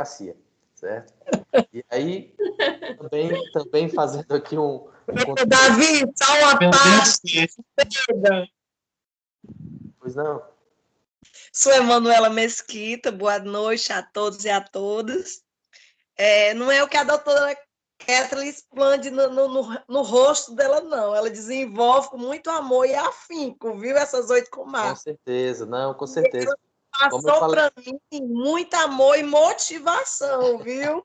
advocacia, certo? E aí, também fazendo aqui um Davi, só uma parte. Pois não? Sou Emanuela Mesquita, boa noite a todos e a todas. Não é o que a doutora Kathleen explode no rosto dela, não. Ela desenvolve com muito amor e afinco, viu? Essas 8 Com comarcas. certeza, não, com certeza. Como eu Passou falei, para mim muito amor e motivação, viu?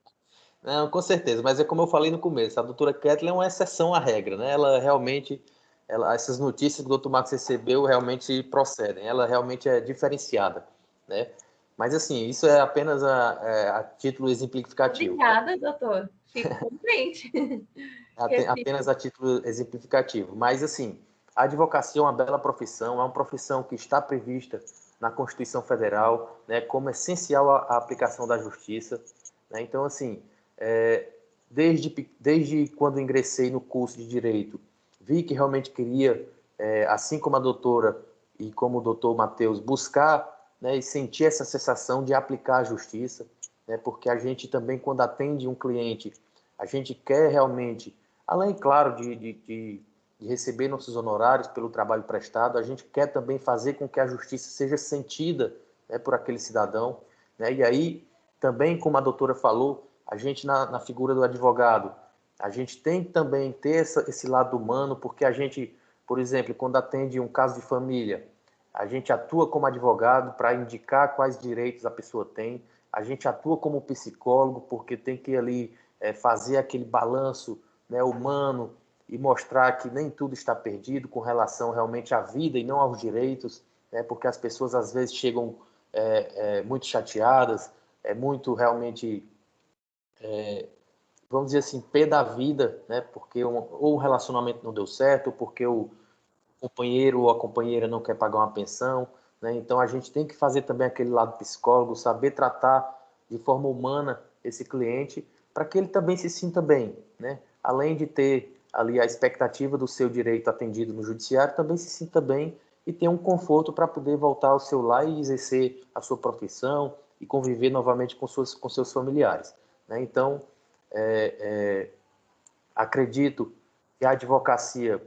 não, com certeza, mas é como eu falei no começo, a doutora Kathleen é uma exceção à regra, né? Ela realmente, essas notícias que o doutor Marcos recebeu realmente procedem, ela realmente é diferenciada, né? Mas assim, isso é apenas a título exemplificativo. Obrigada, doutor. Fico contente. Apenas a título exemplificativo. Mas assim, a advocacia é uma bela profissão, é uma profissão que está prevista na Constituição Federal, né, como essencial à aplicação da justiça, né? Então, assim, desde quando ingressei no curso de Direito, vi que realmente queria, assim como a doutora e como o doutor Matheus, buscar, né, e sentir essa sensação de aplicar a justiça, né, porque a gente também, quando atende um cliente, a gente quer realmente, além, claro, de receber nossos honorários pelo trabalho prestado, a gente quer também fazer com que a justiça seja sentida, né, por aquele cidadão, né? E aí, também, como a doutora falou, a gente, na figura do advogado, a gente tem que também ter esse lado humano, porque a gente, por exemplo, quando atende um caso de família, a gente atua como advogado para indicar quais direitos a pessoa tem, a gente atua como psicólogo, porque tem que ali fazer aquele balanço, né, humano, e mostrar que nem tudo está perdido com relação realmente à vida e não aos direitos, né, porque as pessoas às vezes chegam muito chateadas, muito realmente, vamos dizer assim, pé da vida, né, porque ou o relacionamento não deu certo, ou porque o companheiro ou a companheira não quer pagar uma pensão, né? Então a gente tem que fazer também aquele lado psicólogo, saber tratar de forma humana esse cliente para que ele também se sinta bem, né? Além de ter ali a expectativa do seu direito atendido no judiciário, também se sinta bem e ter um conforto para poder voltar ao seu lar e exercer a sua profissão e conviver novamente com seus familiares, né? Então, acredito que a advocacia,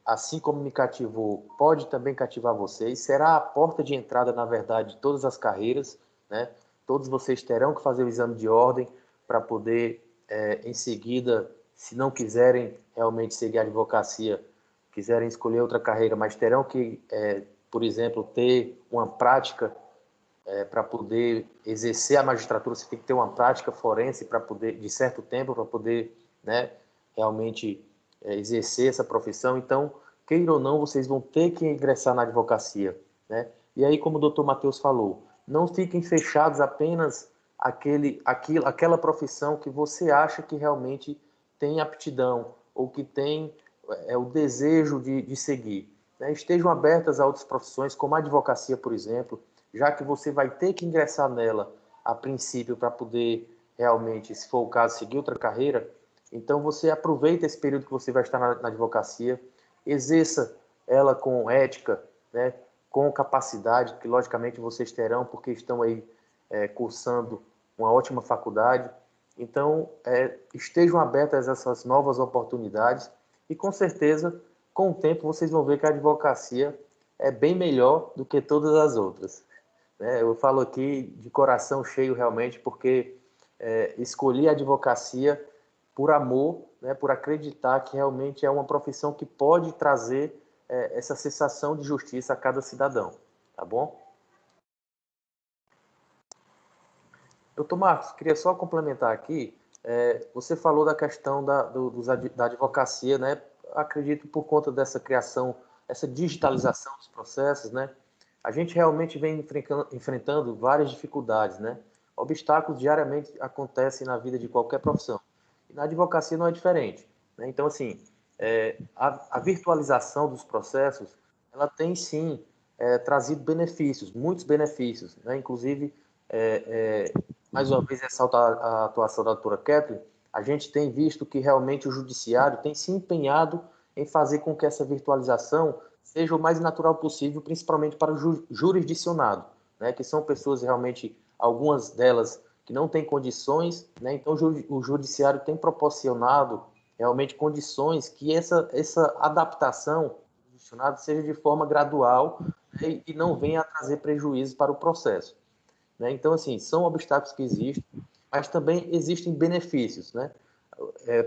assim como me cativou, pode também cativar vocês. Será a porta de entrada, na verdade, de todas as carreiras, né? Todos vocês terão que fazer o exame de ordem para poder, em seguida, se não quiserem realmente seguir a advocacia, quiserem escolher outra carreira, mas terão que, por exemplo, ter uma prática para poder exercer a magistratura, você tem que ter uma prática forense para poder, de certo tempo, para poder, né, realmente exercer essa profissão. Então, queira ou não, vocês vão ter que ingressar na advocacia, né? E aí, como o doutor Matheus falou, não fiquem fechados apenas aquela profissão que você acha que realmente tem aptidão ou que tem o desejo de seguir, né? Estejam abertas a outras profissões, como a advocacia, por exemplo, já que você vai ter que ingressar nela a princípio para poder realmente, se for o caso, seguir outra carreira. Então você aproveita esse período que você vai estar na advocacia, exerça ela com ética, né, com capacidade, que logicamente vocês terão, porque estão aí cursando uma ótima faculdade. Então, estejam abertas a essas novas oportunidades e, com certeza, com o tempo, vocês vão ver que a advocacia é bem melhor do que todas as outras. Eu falo aqui de coração cheio realmente, porque escolhi a advocacia por amor, né, por acreditar que realmente é uma profissão que pode trazer essa sensação de justiça a cada cidadão, tá bom? Doutor Marcos, queria só complementar aqui, você falou da questão da advocacia, né? Acredito por conta dessa criação, essa digitalização dos processos, né? A gente realmente vem enfrentando várias dificuldades, né? Obstáculos diariamente acontecem na vida de qualquer profissão. E na advocacia não é diferente, né? Então, assim, a virtualização dos processos, ela tem sim trazido benefícios, muitos benefícios, né? Inclusive, mais uma vez, ressaltar a atuação da doutora Kathleen, a gente tem visto que realmente o judiciário tem se empenhado em fazer com que essa virtualização seja o mais natural possível, principalmente para o jurisdicionado, né, que são pessoas realmente, algumas delas que não têm condições, né? Então o judiciário tem proporcionado realmente condições que essa adaptação do judicionado seja de forma gradual, né? E não venha a trazer prejuízo para o processo, né? Então, assim, são obstáculos que existem, mas também existem benefícios, né?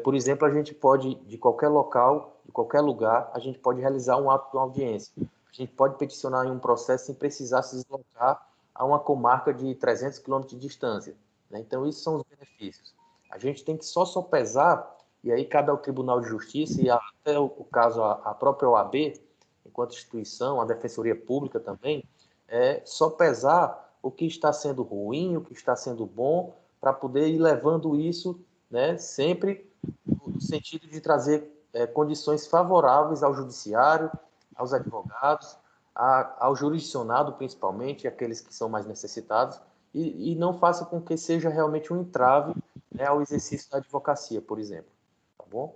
Por exemplo, a gente pode, de qualquer local, de qualquer lugar, a gente pode realizar um ato de uma audiência. A gente pode peticionar em um processo sem precisar se deslocar a uma comarca de 300 quilômetros de distância, né? Então, isso são os benefícios. A gente tem que só pesar, e aí cabe ao Tribunal de Justiça, e até o caso, a própria OAB, enquanto instituição, a Defensoria Pública também, só pesar o que está sendo ruim, o que está sendo bom, para poder ir levando isso, né, sempre no sentido de trazer condições favoráveis ao judiciário, aos advogados, ao jurisdicionado, principalmente, aqueles que são mais necessitados, e não faça com que seja realmente um entrave, né, ao exercício da advocacia, por exemplo. Tá bom?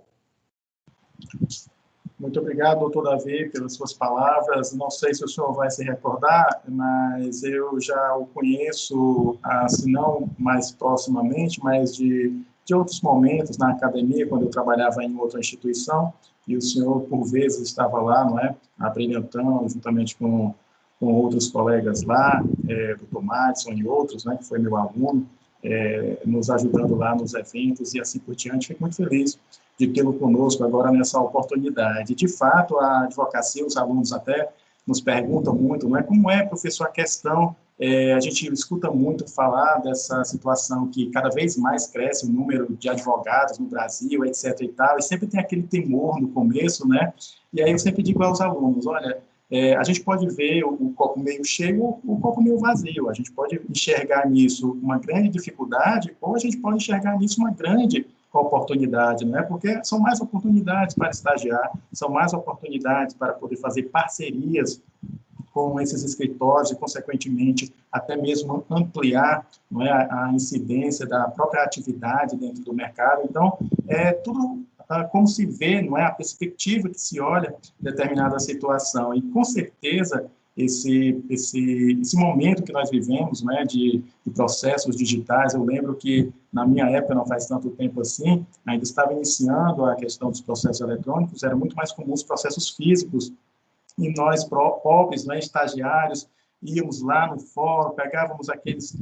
Muito obrigado, doutor Davi, pelas suas palavras. Não sei se o senhor vai se recordar, mas eu já o conheço, se não mais proximamente, mas de outros momentos na academia, quando eu trabalhava em outra instituição, e o senhor, por vezes, estava lá, não é? Abrilhantando, juntamente com outros colegas lá, doutor Madison e outros, né, que foi meu aluno, nos ajudando lá nos eventos e assim por diante. Fico muito feliz de tê-lo conosco agora nessa oportunidade. De fato, a advocacia, os alunos até nos perguntam muito, não é como é, professor, a questão, a gente escuta muito falar dessa situação que cada vez mais cresce o número de advogados no Brasil, etc. e tal, e sempre tem aquele temor no começo, né? E aí eu sempre digo aos alunos, olha, a gente pode ver o copo meio cheio, o copo meio vazio. A gente pode enxergar nisso uma grande dificuldade, ou a gente pode enxergar nisso uma grande oportunidade, né? Porque são mais oportunidades para estagiar, são mais oportunidades para poder fazer parcerias com esses escritórios e, consequentemente, até mesmo ampliar, não é, a incidência da própria atividade dentro do mercado. Então, tudo como se vê, não é, a perspectiva que se olha determinada situação. E, com certeza, esse momento que nós vivemos, né, de processos digitais, eu lembro que, na minha época, não faz tanto tempo assim, ainda estava iniciando a questão dos processos eletrônicos, era muito mais comum os processos físicos, e nós, pobres, né, estagiários, íamos lá no fórum, pegávamos aqueles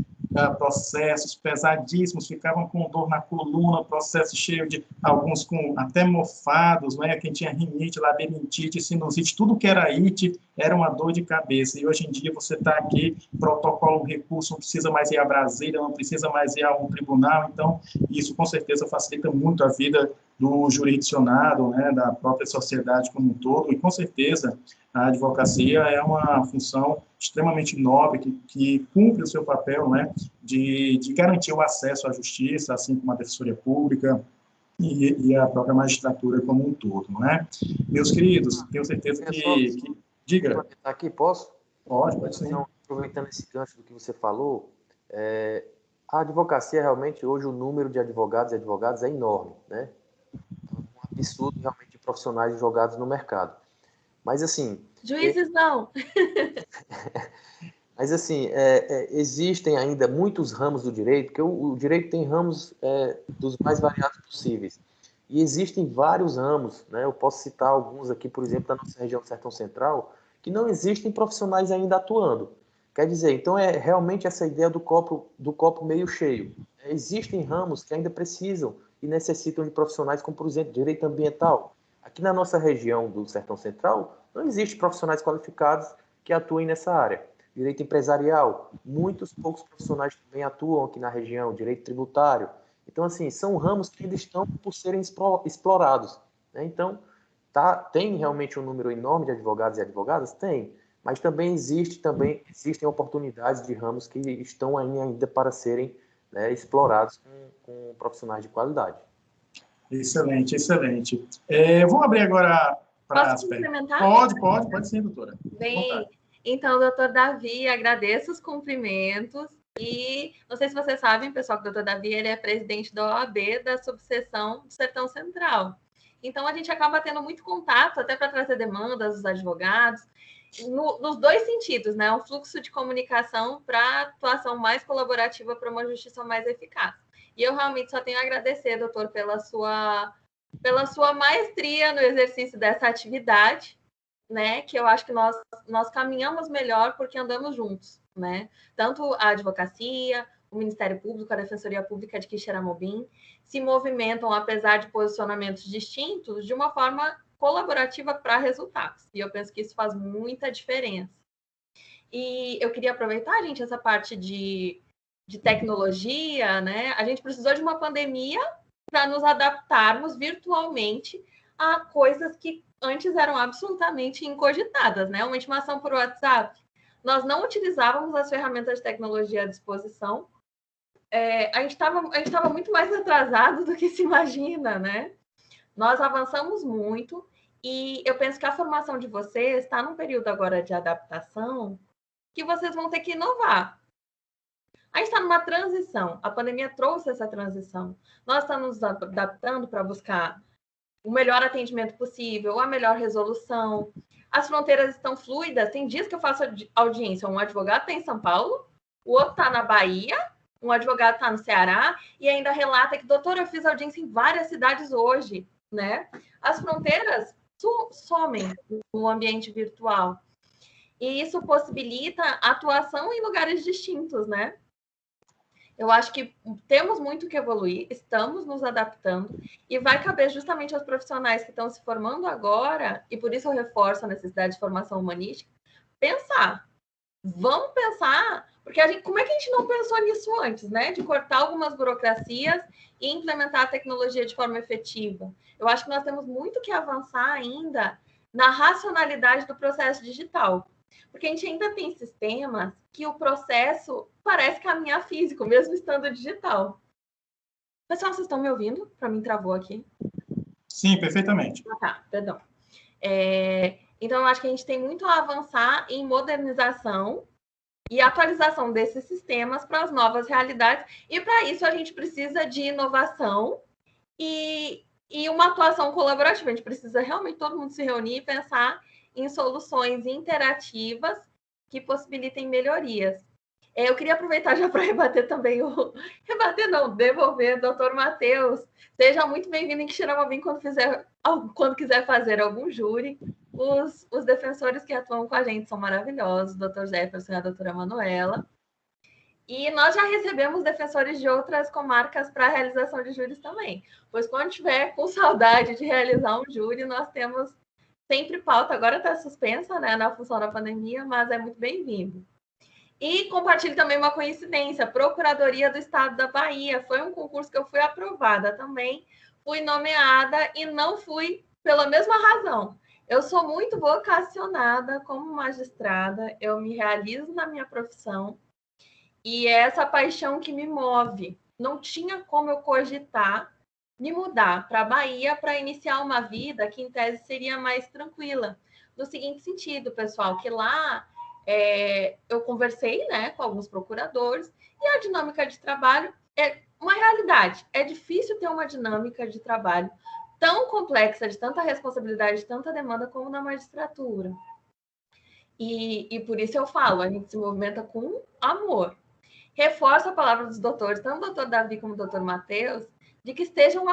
processos pesadíssimos, ficavam com dor na coluna, processo cheio de, alguns com até mofados, né? Quem tinha rinite, labirintite, sinusite, tudo que era it, era uma dor de cabeça. E hoje em dia você está aqui, protocolo, recurso, não precisa mais ir a Brasília, não precisa mais ir a um tribunal, então isso com certeza facilita muito a vida do jurisdicionado, né, da própria sociedade como um todo, e com certeza a advocacia é uma função extremamente nobre, que cumpre o seu papel, né, de garantir o acesso à justiça, assim como a defensoria pública e a própria magistratura como um todo, não é? Meus queridos, tenho certeza que... Diga. Aqui, posso? Pode sim. Então, aproveitando esse gancho do que você falou, a advocacia, realmente, hoje o número de advogados e advogadas é enorme, né? Um absurdo, realmente, de profissionais jogados no mercado. Mas, assim... Juízes não! Mas, assim, existem ainda muitos ramos do direito, porque o direito tem ramos dos mais variados possíveis. E existem vários ramos, né? Eu posso citar alguns aqui, por exemplo, da nossa região do Sertão Central, que não existem profissionais ainda atuando. Quer dizer, então é realmente essa ideia do copo meio cheio. Existem ramos que ainda precisam e necessitam de profissionais como, por exemplo, direito ambiental. Aqui na nossa região do Sertão Central, não existe profissionais qualificados que atuem nessa área. Direito empresarial, muitos poucos profissionais também atuam aqui na região, direito tributário. Então, assim, são ramos que ainda estão por serem explorados, né? Então, tem realmente um número enorme de advogados e advogadas? Tem, mas também existem oportunidades de ramos que estão ainda para serem, né, explorados com profissionais de qualidade. Excelente, excelente. Vamos abrir agora para as perguntas. Pode sim, doutora. Bem, então, doutor Davi, agradeço os cumprimentos. E não sei se vocês sabem, pessoal, que o doutor Davi ele é presidente da OAB da subseção do Sertão Central. Então, a gente acaba tendo muito contato, até para trazer demandas dos advogados. nos dois sentidos, né? Um fluxo de comunicação para atuação mais colaborativa para uma justiça mais eficaz. E eu realmente só tenho a agradecer, doutor, pela sua maestria no exercício dessa atividade, né? Que eu acho que nós caminhamos melhor porque andamos juntos, né? Tanto a advocacia, o Ministério Público, a Defensoria Pública de Quixeramobim se movimentam, apesar de posicionamentos distintos, de uma forma colaborativa para resultados. E eu penso que isso faz muita diferença. E eu queria aproveitar, gente, essa parte de tecnologia, né? A gente precisou de uma pandemia para nos adaptarmos virtualmente a coisas que antes eram absolutamente incogitadas, né? Uma intimação por WhatsApp. Nós não utilizávamos as ferramentas de tecnologia à disposição. A gente estava muito mais atrasado do que se imagina, né? Nós avançamos muito e eu penso que a formação de vocês está num período agora de adaptação que vocês vão ter que inovar. A gente está numa transição. A pandemia trouxe essa transição. Nós estamos nos adaptando para buscar o melhor atendimento possível, a melhor resolução. As fronteiras estão fluidas. Tem dias que eu faço audiência. Um advogado está em São Paulo, o outro está na Bahia, um advogado está no Ceará e ainda relata que, doutor, eu fiz audiência em várias cidades hoje, né? As fronteiras somem no ambiente virtual. E isso possibilita atuação em lugares distintos, né? Eu acho que temos muito que evoluir, estamos nos adaptando e vai caber justamente aos profissionais que estão se formando agora, e por isso eu reforço a necessidade de formação humanística, pensar. Vamos pensar, porque como é que a gente não pensou nisso antes, né? De cortar algumas burocracias e implementar a tecnologia de forma efetiva. Eu acho que nós temos muito que avançar ainda na racionalidade do processo digital. Porque a gente ainda tem sistemas que o processo parece caminhar físico, mesmo estando digital. Pessoal, vocês estão me ouvindo? Para mim, travou aqui. Sim, perfeitamente. Ah, tá, perdão. Então, eu acho que a gente tem muito a avançar em modernização e atualização desses sistemas para as novas realidades. E, para isso, a gente precisa de inovação e uma atuação colaborativa. A gente precisa realmente todo mundo se reunir e pensar em soluções interativas que possibilitem melhorias. Eu queria aproveitar já para rebater também devolver o doutor Matheus. Seja muito bem-vindo em Quixeramobim quando quiser fazer algum júri. Os defensores que atuam com a gente são maravilhosos, o doutor Jefferson e a doutora Manuela. E nós já recebemos defensores de outras comarcas para a realização de júris também. Pois quando tiver com saudade de realizar um júri, nós temos sempre pauta, agora está suspensa, né, na função da pandemia, mas é muito bem-vindo. E compartilho também uma coincidência, Procuradoria do Estado da Bahia, foi um concurso que eu fui aprovada também, fui nomeada e não fui pela mesma razão. Eu sou muito vocacionada como magistrada, eu me realizo na minha profissão e é essa paixão que me move. Não tinha como eu cogitar me mudar para a Bahia para iniciar uma vida que, em tese, seria mais tranquila. No seguinte sentido, pessoal, que lá eu conversei, né, com alguns procuradores e a dinâmica de trabalho é uma realidade. É difícil ter uma dinâmica de trabalho tão complexa, de tanta responsabilidade, de tanta demanda como na magistratura. E por isso eu falo, a gente se movimenta com amor. Reforço a palavra dos doutores, tanto o doutor Davi como o doutor Matheus, de que estejam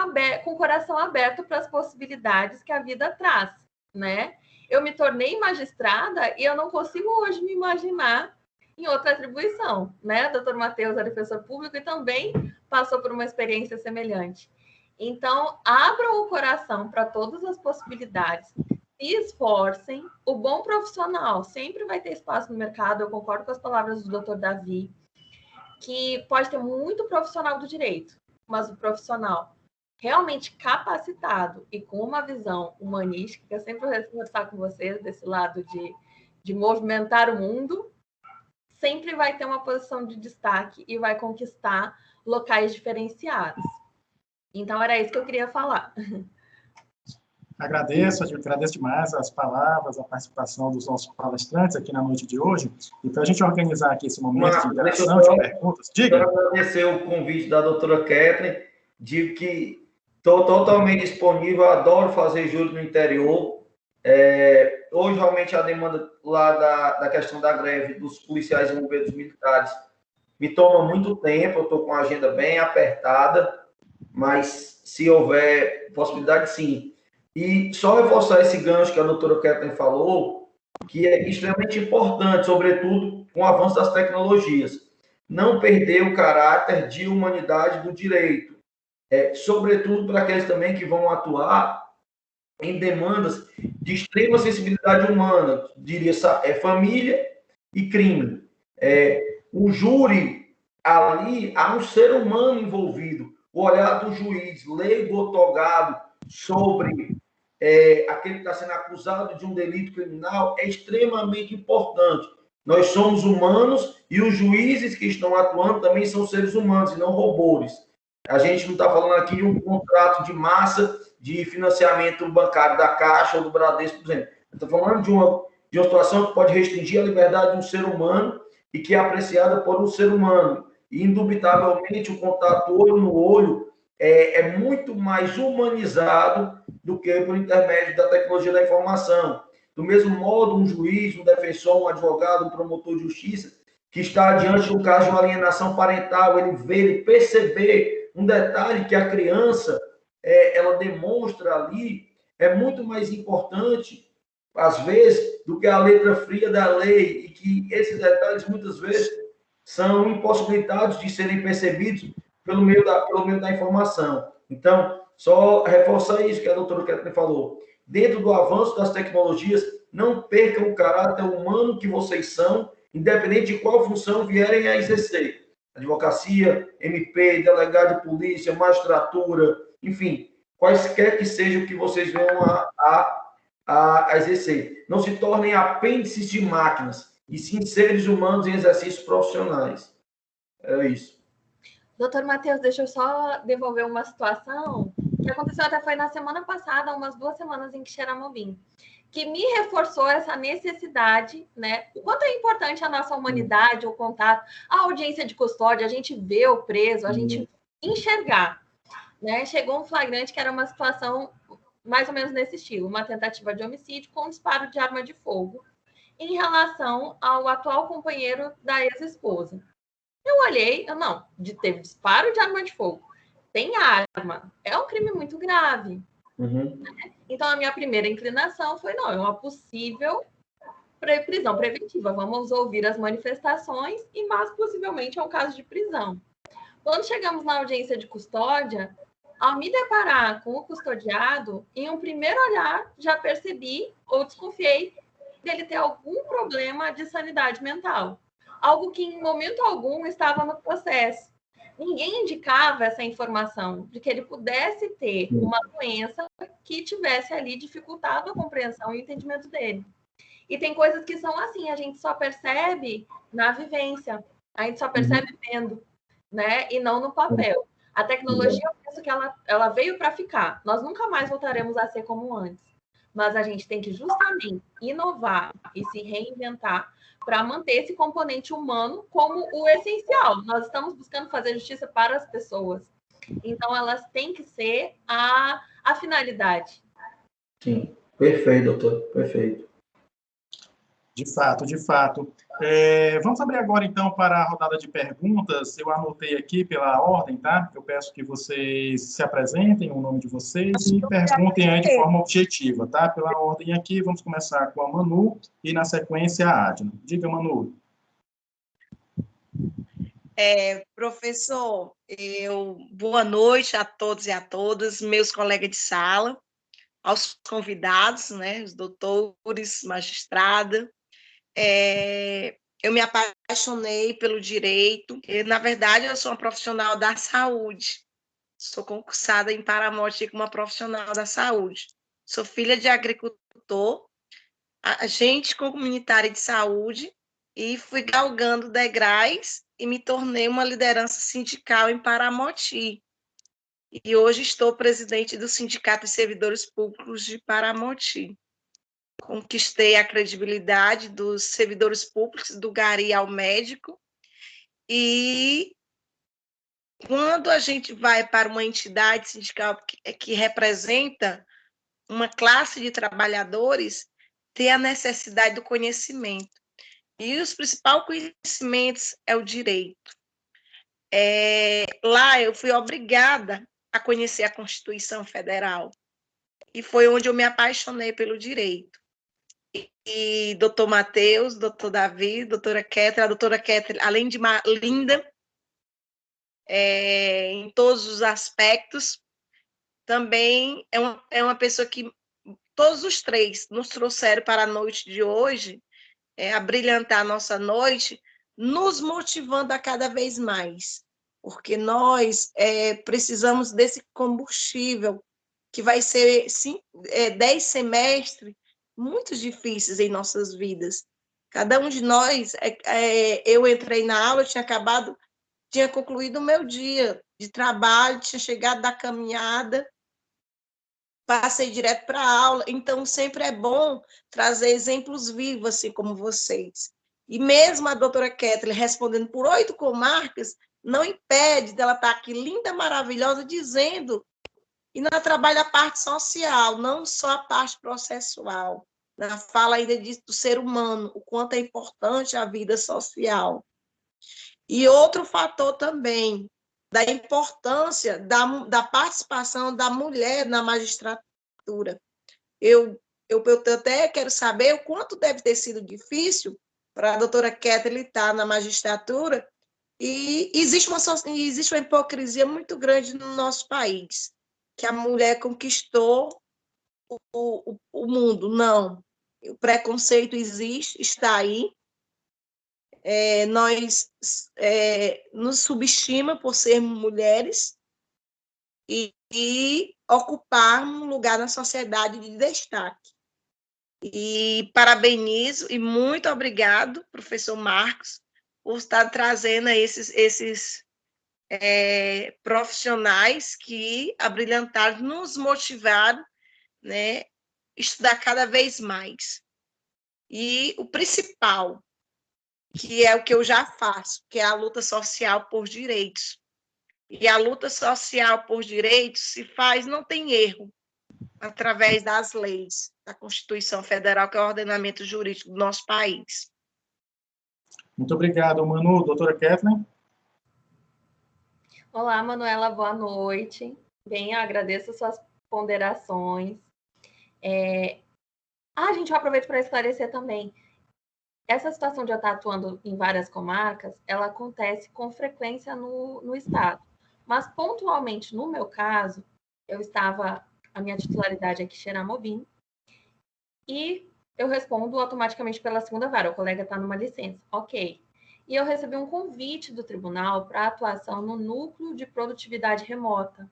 com o coração aberto para as possibilidades que a vida traz, né? Eu me tornei magistrada e eu não consigo hoje me imaginar em outra atribuição, né? O doutor Matheus é defensor público e também passou por uma experiência semelhante. Então, abram o coração para todas as possibilidades, se esforcem. O bom profissional sempre vai ter espaço no mercado, eu concordo com as palavras do doutor Davi, que pode ter muito profissional do direito, mas o profissional realmente capacitado e com uma visão humanística, que eu sempre vou conversar com vocês desse lado de movimentar o mundo, sempre vai ter uma posição de destaque e vai conquistar locais diferenciados. Então, era isso que eu queria falar. Agradeço demais as palavras, a participação dos nossos palestrantes aqui na noite de hoje. E para a gente organizar aqui esse momento de interação, de perguntas, diga. Quero agradecer o convite da doutora Kathleen, digo que estou totalmente disponível, adoro fazer júri no interior, Hoje, realmente, a demanda lá da questão da greve dos policiais e bombeiros militares me toma muito tempo, eu estou com a agenda bem apertada, mas se houver possibilidade, sim. E só reforçar esse gancho que a doutora Kathleen falou, que é extremamente importante, sobretudo com o avanço das tecnologias. Não perder o caráter de humanidade do direito, sobretudo para aqueles também que vão atuar em demandas de extrema sensibilidade humana, diria, família e crime. O júri, ali, há um ser humano envolvido. O olhar do juiz, leigo ou togado, sobre aquele que está sendo acusado de um delito criminal é extremamente importante. Nós somos humanos e os juízes que estão atuando também são seres humanos e não robôs. A gente não está falando aqui de um contrato de massa de financiamento bancário da Caixa ou do Bradesco, por exemplo. Estou falando de uma situação que pode restringir a liberdade de um ser humano e que é apreciada por um ser humano. E, indubitavelmente, o contato olho no olho é muito mais humanizado do que por intermédio da tecnologia da informação. Do mesmo modo, um juiz, um defensor, um advogado, um promotor de justiça, que está diante de um caso de uma alienação parental, ele vê, ele perceber um detalhe que a criança ela demonstra ali, é muito mais importante, às vezes, do que a letra fria da lei, e que esses detalhes, muitas vezes, são impossibilitados de serem percebidos pelo meio da informação. Então, só reforçar isso que a doutora Kathleen falou. Dentro do avanço das tecnologias, não percam o caráter humano que vocês são, independente de qual função vierem a exercer. Advocacia, MP, delegado de polícia, magistratura, enfim, quaisquer que sejam que vocês venham a exercer. Não se tornem apêndices de máquinas, e sim seres humanos em exercícios profissionais. É isso. Doutor Matheus, deixa eu só devolver uma situação que aconteceu até foi na semana passada, umas 2 semanas em Xeramobim, que me reforçou essa necessidade, né? O quanto é importante a nossa humanidade, o contato, a audiência de custódia, a gente vê o preso, a gente enxergar, né? Chegou um flagrante que era uma situação mais ou menos nesse estilo, uma tentativa de homicídio com disparo de arma de fogo em relação ao atual companheiro da ex-esposa. Eu olhei, teve disparo de arma de fogo, tem arma, é um crime muito grave. Uhum. Então, a minha primeira inclinação foi, não, é uma possível prisão preventiva, vamos ouvir as manifestações, mas possivelmente é um caso de prisão. Quando chegamos na audiência de custódia, ao me deparar com o custodiado, em um primeiro olhar, já percebi ou desconfiei dele ter algum problema de sanidade mental. Algo que, em momento algum, estava no processo. Ninguém indicava essa informação de que ele pudesse ter uma doença que tivesse ali dificultado a compreensão e o entendimento dele. E tem coisas que são assim, a gente só percebe na vivência, a gente só percebe vendo, né? E não no papel. A tecnologia, eu penso que ela veio para ficar. Nós nunca mais voltaremos a ser como antes. Mas a gente tem que justamente inovar e se reinventar para manter esse componente humano como o essencial. Nós estamos buscando fazer justiça para as pessoas. Então, elas têm que ser a finalidade. Sim, perfeito, doutor, perfeito. De fato, de fato. Vamos abrir agora, então, para a rodada de perguntas. Eu anotei aqui pela ordem, tá? Eu peço que vocês se apresentem, o nome de vocês, e perguntem aí de forma objetiva, tá? Pela ordem aqui, vamos começar com a Manu e, na sequência, a Adna. Diga, Manu. Professor, boa noite a todos e a todas, meus colegas de sala, aos convidados, né, os doutores, magistrada. Eu me apaixonei pelo direito. Na verdade, eu sou uma profissional da saúde. Sou concursada em Paramoti como uma profissional da saúde. Sou filha de agricultor, agente comunitário de saúde, e fui galgando degraus e me tornei uma liderança sindical em Paramoti. E hoje estou presidente do Sindicato de Servidores Públicos de Paramoti. Conquistei a credibilidade dos servidores públicos, do gari ao médico, e quando a gente vai para uma entidade sindical que representa uma classe de trabalhadores tem a necessidade do conhecimento. E os principais conhecimentos é o direito. Lá eu fui obrigada a conhecer a Constituição Federal. E foi onde eu me apaixonei pelo direito. E doutor Matheus, doutor Davi, doutora Kétria, a doutora Kétria, além de linda, em todos os aspectos, também é uma pessoa que todos os três nos trouxeram para a noite de hoje, a brilhantar a nossa noite, nos motivando a cada vez mais, porque nós precisamos desse combustível, que vai ser 10 semestres muito difíceis em nossas vidas. Cada um de nós, eu entrei na aula, tinha concluído o meu dia de trabalho, tinha chegado da caminhada, passei direto para a aula, então sempre é bom trazer exemplos vivos, assim como vocês. E mesmo a doutora Kétria respondendo por 8 comarcas, não impede dela estar aqui linda, maravilhosa, dizendo, e ela trabalha a parte social, não só a parte processual. Ela fala ainda do ser humano, o quanto é importante a vida social. E outro fator também, da importância da participação da mulher na magistratura. Eu até quero saber o quanto deve ter sido difícil para a doutora Kétria estar na magistratura, e existe uma hipocrisia muito grande no nosso país, que a mulher conquistou o mundo. Não, o preconceito existe, está aí, nós nos subestima por sermos mulheres e ocupar um lugar na sociedade de destaque. E parabenizo e muito obrigado, professor Marcos, por estar trazendo esses profissionais que abrilhantaram, nos motivaram, né, estudar cada vez mais. E o principal, que é o que eu já faço, que é a luta social por direitos. E a luta social por direitos se faz, não tem erro, através das leis, da Constituição Federal, que é o ordenamento jurídico do nosso país. Muito obrigado, Manu. Doutora Kétria? Olá, Manuela, boa noite. Bem, eu agradeço suas ponderações. Gente, eu aproveito para esclarecer também. Essa situação de eu estar atuando em várias comarcas, ela acontece com frequência no estado. Mas, pontualmente, no meu caso, a minha titularidade é Quixeramobim, e eu respondo automaticamente pela segunda vara. O colega está numa licença. Ok. E eu recebi um convite do tribunal para atuação no núcleo de produtividade remota.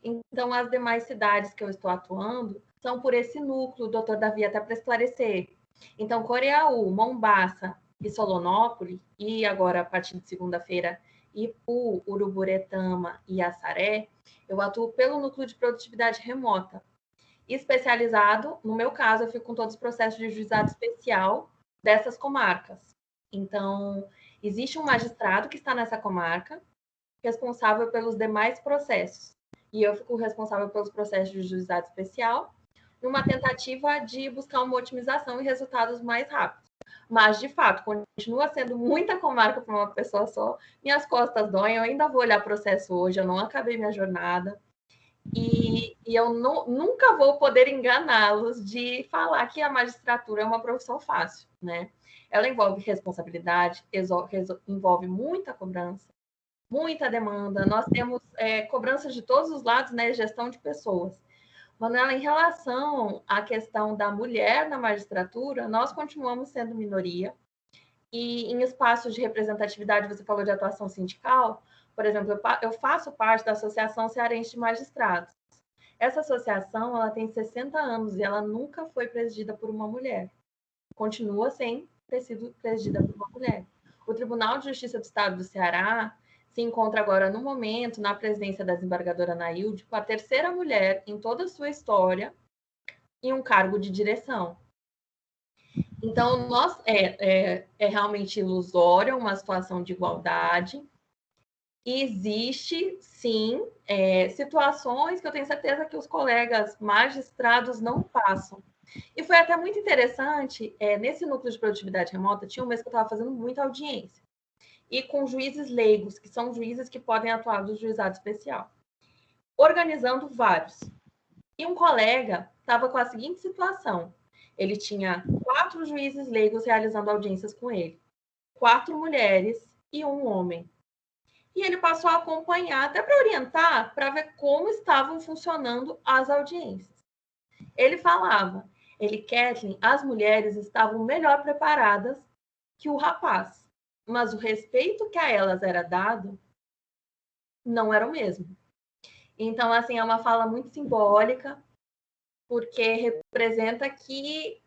Então, as demais cidades que eu estou atuando são por esse núcleo, doutor Davi, até para esclarecer. Então, Coreaú, Mombaça e Solonópolis, e agora, a partir de segunda-feira, Ipu, Uruburetama e Assaré, eu atuo pelo núcleo de produtividade remota. Especializado, no meu caso, eu fico com todos os processos de juizado especial dessas comarcas. Então, existe um magistrado que está nessa comarca, responsável pelos demais processos. E eu fico responsável pelos processos de juizado especial, numa tentativa de buscar uma otimização e resultados mais rápidos. Mas, de fato, continua sendo muita comarca para uma pessoa só. Minhas costas doem, eu ainda vou olhar processo hoje, eu não acabei minha jornada. E eu nunca vou poder enganá-los de falar que a magistratura é uma profissão fácil, né? Ela envolve responsabilidade, envolve muita cobrança, muita demanda. Nós temos cobranças de todos os lados, né? Gestão de pessoas. Manuela, em relação à questão da mulher na magistratura, nós continuamos sendo minoria. E em espaços de representatividade, você falou de atuação sindical, por exemplo, eu faço parte da Associação Cearense de Magistrados. Essa associação, ela tem 60 anos e ela nunca foi presidida por uma mulher. Continua sem ter sido presidida por uma mulher. O Tribunal de Justiça do Estado do Ceará se encontra agora, no momento, na presidência da desembargadora Nailde, com a terceira mulher em toda a sua história em um cargo de direção. Então, é realmente ilusória uma situação de igualdade. existe, sim, situações que eu tenho certeza que os colegas magistrados não passam. E foi até muito interessante, nesse núcleo de produtividade remota, tinha um mês que eu estava fazendo muita audiência. E com juízes leigos, que são juízes que podem atuar do juizado especial. Organizando vários. E um colega estava com a seguinte situação. Ele tinha 4 juízes leigos realizando audiências com ele. 4 mulheres e um homem. E ele passou a acompanhar, até para orientar, para ver como estavam funcionando as audiências. Ele falava, Kathleen, as mulheres estavam melhor preparadas que o rapaz, mas o respeito que a elas era dado não era o mesmo. Então, assim, é uma fala muito simbólica, porque representa que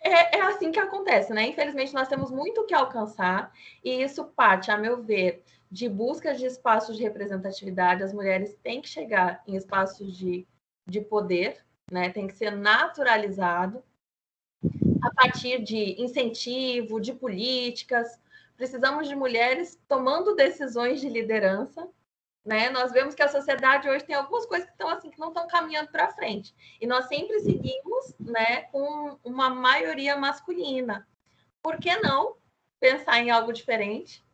é assim que acontece, né? Infelizmente, nós temos muito o que alcançar, e isso parte, a meu ver, de busca de espaços de representatividade. As mulheres têm que chegar em espaços de poder, né? Tem que ser naturalizado a partir de incentivo, de políticas. Precisamos de mulheres tomando decisões de liderança, né? Nós vemos que a sociedade hoje tem algumas coisas que estão assim, que não estão caminhando para frente. E nós sempre seguimos, né, com uma maioria masculina. Por que não pensar em algo diferente,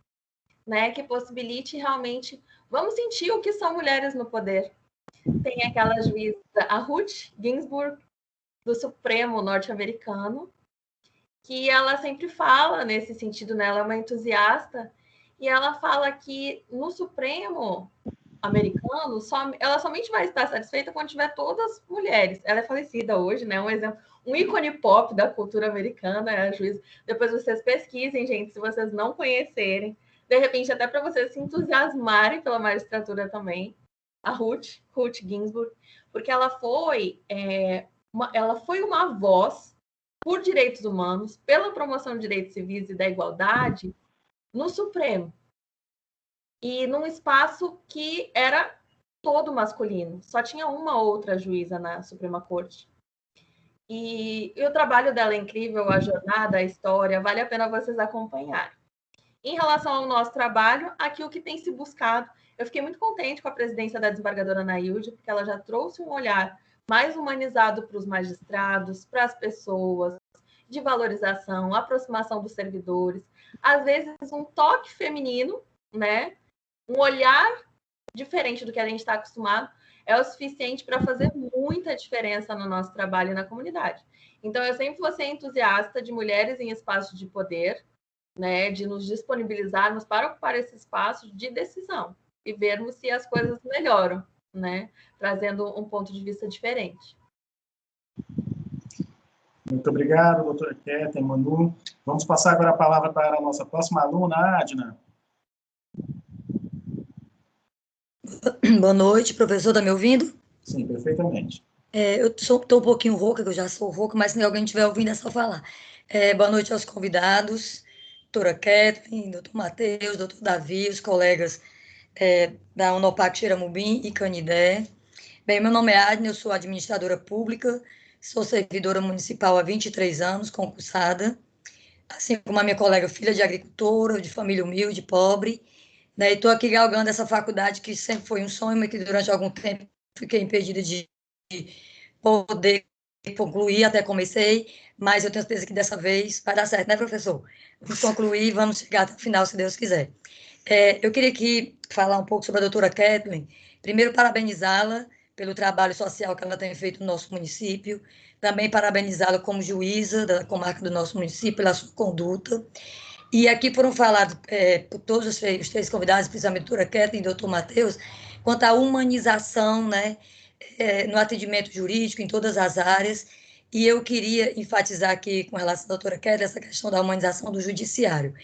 né, que possibilite realmente... Vamos sentir o que são mulheres no poder. Tem aquela juíza, a Ruth Ginsburg, do Supremo norte-americano, que ela sempre fala nesse sentido, né? Ela é uma entusiasta, e ela fala que no Supremo americano, ela somente vai estar satisfeita quando tiver todas mulheres. Ela é falecida hoje, né? Um exemplo, um ícone pop da cultura americana, é a juíza. Depois vocês pesquisem, gente, se vocês não conhecerem. De repente, até para vocês se entusiasmarem pela magistratura também. A Ruth Ginsburg, porque ela foi uma voz por direitos humanos, pela promoção de direitos civis e da igualdade no Supremo. E num espaço que era todo masculino. Só tinha uma outra juíza na Suprema Corte. E o trabalho dela é incrível, a jornada, a história, vale a pena vocês acompanharem. Em relação ao nosso trabalho, aqui o que tem se buscado, eu fiquei muito contente com a presidência da desembargadora Nailde, porque ela já trouxe um olhar mais humanizado para os magistrados, para as pessoas, de valorização, aproximação dos servidores, às vezes um toque feminino, né? Um olhar diferente do que a gente está acostumado é o suficiente para fazer muita diferença no nosso trabalho e na comunidade. Então, eu sempre vou ser entusiasta de mulheres em espaços de poder, né, de nos disponibilizarmos para ocupar esse espaço de decisão e vermos se as coisas melhoram, né, trazendo um ponto de vista diferente. Muito obrigado, doutora Kathleen, Manu. Vamos passar agora a palavra para a nossa próxima aluna, Adna. Boa noite, professor, está me ouvindo? Sim, perfeitamente. Eu estou um pouquinho rouca, que eu já sou rouca, mas se alguém estiver ouvindo é só falar. Boa noite aos convidados, doutora Kathleen, doutor Matheus, doutor Davi, os colegas da Unopac Xeramubim e Canidé. Bem, meu nome é Adna, eu sou administradora pública, sou servidora municipal há 23 anos, concursada, assim como a minha colega, filha de agricultora, de família humilde, pobre, né, e estou aqui galgando essa faculdade que sempre foi um sonho, mas que durante algum tempo fiquei impedida de poder concluir, até comecei, mas eu tenho certeza que dessa vez vai dar certo, né, professor? Vamos concluir, vamos chegar até o final, se Deus quiser. Eu queria aqui falar um pouco sobre a doutora Kathleen. Primeiro, parabenizá-la pelo trabalho social que ela tem feito no nosso município, também parabenizá-la como juíza da comarca do nosso município, pela sua conduta. E aqui foram falados por todos os 3 convidados, principalmente a doutora Kathleen e o doutor Matheus, quanto à humanização, né, no atendimento jurídico, em todas as áreas, e eu queria enfatizar aqui, com relação à doutora Kathleen, essa questão da humanização do judiciário,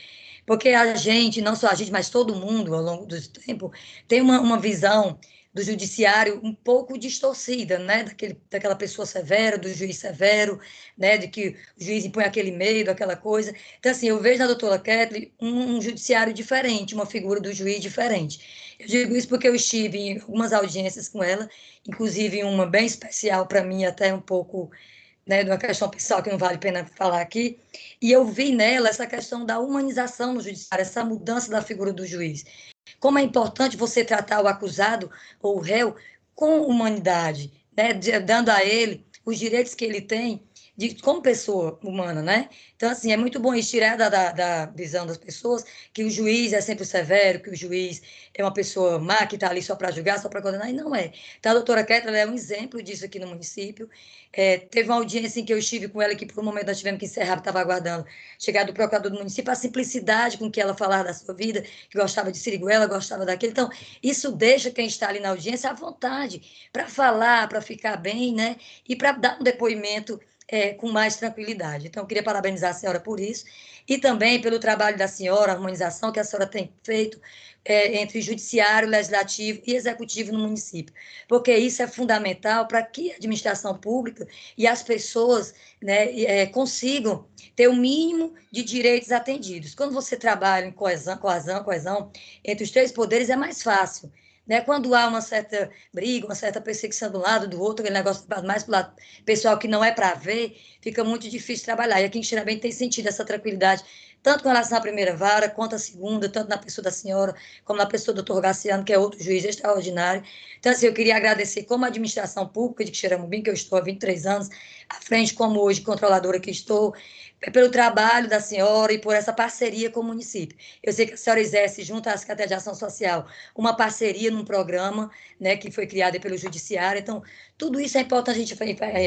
porque a gente, não só a gente, mas todo mundo, ao longo do tempo, tem uma visão do judiciário um pouco distorcida, né, daquela pessoa severa, do juiz severo, né, de que o juiz impõe aquele medo, aquela coisa. Então, assim, eu vejo na doutora Kathleen um judiciário diferente, uma figura do juiz diferente. Eu digo isso porque eu estive em algumas audiências com ela, inclusive uma bem especial para mim, até um pouco né, de uma questão pessoal que não vale a pena falar aqui, e eu vi nela essa questão da humanização no judiciário, essa mudança da figura do juiz. Como é importante você tratar o acusado ou o réu com humanidade, né, dando a ele os direitos que ele tem como pessoa humana, né? Então, assim, é muito bom isso tirar da visão das pessoas que o juiz é sempre severo, que o juiz é uma pessoa má, que está ali só para julgar, só para condenar, e não é. Então, a doutora Kétra é um exemplo disso aqui no município. Teve uma audiência em que eu estive com ela, que por um momento nós tivemos que encerrar, estava aguardando chegar do procurador do município, a simplicidade com que ela falava da sua vida, que gostava de siriguela, gostava daquele. Então, isso deixa quem está ali na audiência à vontade para falar, para ficar bem, né? E para dar um depoimento com mais tranquilidade. Então, eu queria parabenizar a senhora por isso e também pelo trabalho da senhora, a harmonização que a senhora tem feito entre judiciário, legislativo e executivo no município, porque isso é fundamental para que a administração pública e as pessoas, né, consigam ter o mínimo de direitos atendidos. Quando você trabalha em coesão entre os três poderes, é mais fácil. Né? Quando há uma certa briga, uma certa perseguição do lado do outro, aquele negócio mais para o lado pessoal que não é para ver, fica muito difícil trabalhar. E aqui em Xirabém tem sentido essa tranquilidade, tanto com relação à primeira vara, quanto à segunda, tanto na pessoa da senhora, como na pessoa do doutor Graciano, que é outro juiz extraordinário. Então, assim, eu queria agradecer como a administração pública de Xeramobim, que eu estou há 23 anos à frente, como hoje controladora que estou, pelo trabalho da senhora e por essa parceria com o município. Eu sei que a senhora exerce, junto à Secretaria de Ação Social, uma parceria num programa, né, que foi criado pelo Judiciário. Então, tudo isso é importante a gente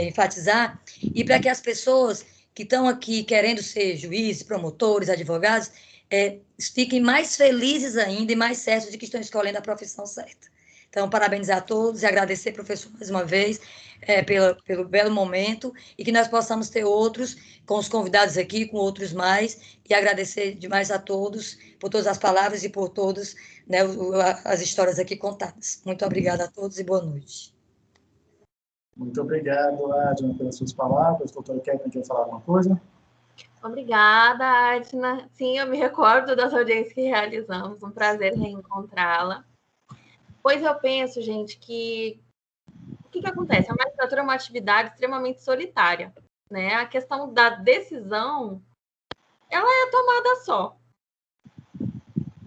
enfatizar, e para que as pessoas que estão aqui querendo ser juízes, promotores, advogados, fiquem mais felizes ainda e mais certos de que estão escolhendo a profissão certa. Então, parabenizar a todos e agradecer, professor, mais uma vez, pelo belo momento, e que nós possamos ter outros, com os convidados aqui, com outros mais, e agradecer demais a todos por todas as palavras e por todas, né, as histórias aqui contadas. Muito obrigada a todos e boa noite. Muito obrigado, Adna, pelas suas palavras. Doutora Kétra, quer falar alguma coisa? Obrigada, Adna. Sim, eu me recordo das audiências que realizamos. Um prazer reencontrá-la. Pois eu penso, gente, que o que acontece? A magistratura é uma atividade extremamente solitária, né? A questão da decisão, ela é tomada só.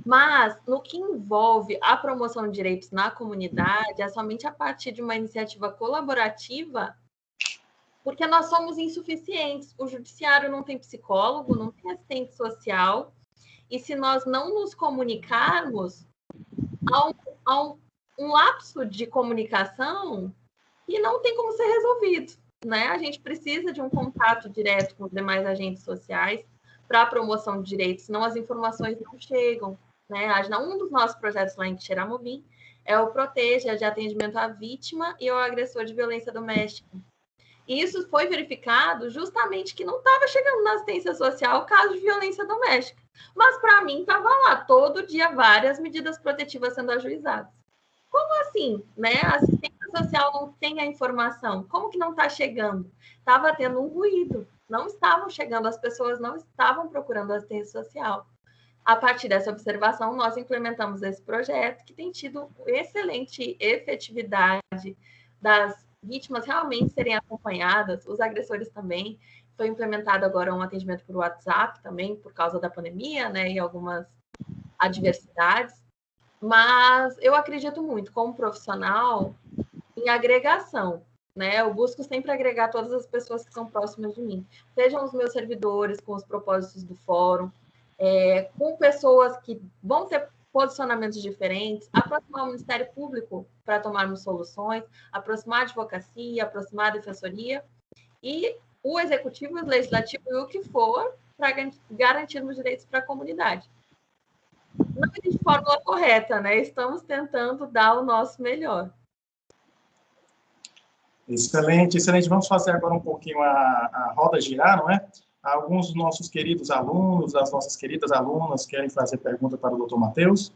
Mas, no que envolve a promoção de direitos na comunidade, é somente a partir de uma iniciativa colaborativa, porque nós somos insuficientes. O judiciário não tem psicólogo, não tem assistente social, e se nós não nos comunicarmos, há um lapso de comunicação que não tem como ser resolvido, né? A gente precisa de um contato direto com os demais agentes sociais para a promoção de direitos, senão as informações não chegam, né? Um dos nossos projetos lá em Xeramobim é o Proteja, de atendimento à vítima e ao agressor de violência doméstica. E isso foi verificado justamente que não estava chegando na assistência social caso de violência doméstica. Mas, para mim, estava lá, todo dia, várias medidas protetivas sendo ajuizadas. Como assim, né? A assistência social não tem a informação. Como que não está chegando? Estava tendo um ruído. Não estavam chegando, as pessoas não estavam procurando assistência social. A partir dessa observação, nós implementamos esse projeto que tem tido excelente efetividade das vítimas realmente serem acompanhadas, os agressores também. Foi implementado agora um atendimento por WhatsApp também, por causa da pandemia, né, e algumas adversidades. Mas eu acredito muito, como profissional, em agregação, né? Eu busco sempre agregar todas as pessoas que são próximas de mim, sejam os meus servidores, com os propósitos do fórum, com pessoas que vão ter posicionamentos diferentes, aproximar o Ministério Público para tomarmos soluções, aproximar a advocacia, aproximar a defensoria, e o executivo, o legislativo e o que for, para garantirmos direitos para a comunidade. Não existe fórmula correta, né? Estamos tentando dar o nosso melhor. Excelente, excelente. Vamos fazer agora um pouquinho a roda girar, não é? Alguns dos nossos queridos alunos, das nossas queridas alunas, querem fazer pergunta para o doutor Matheus?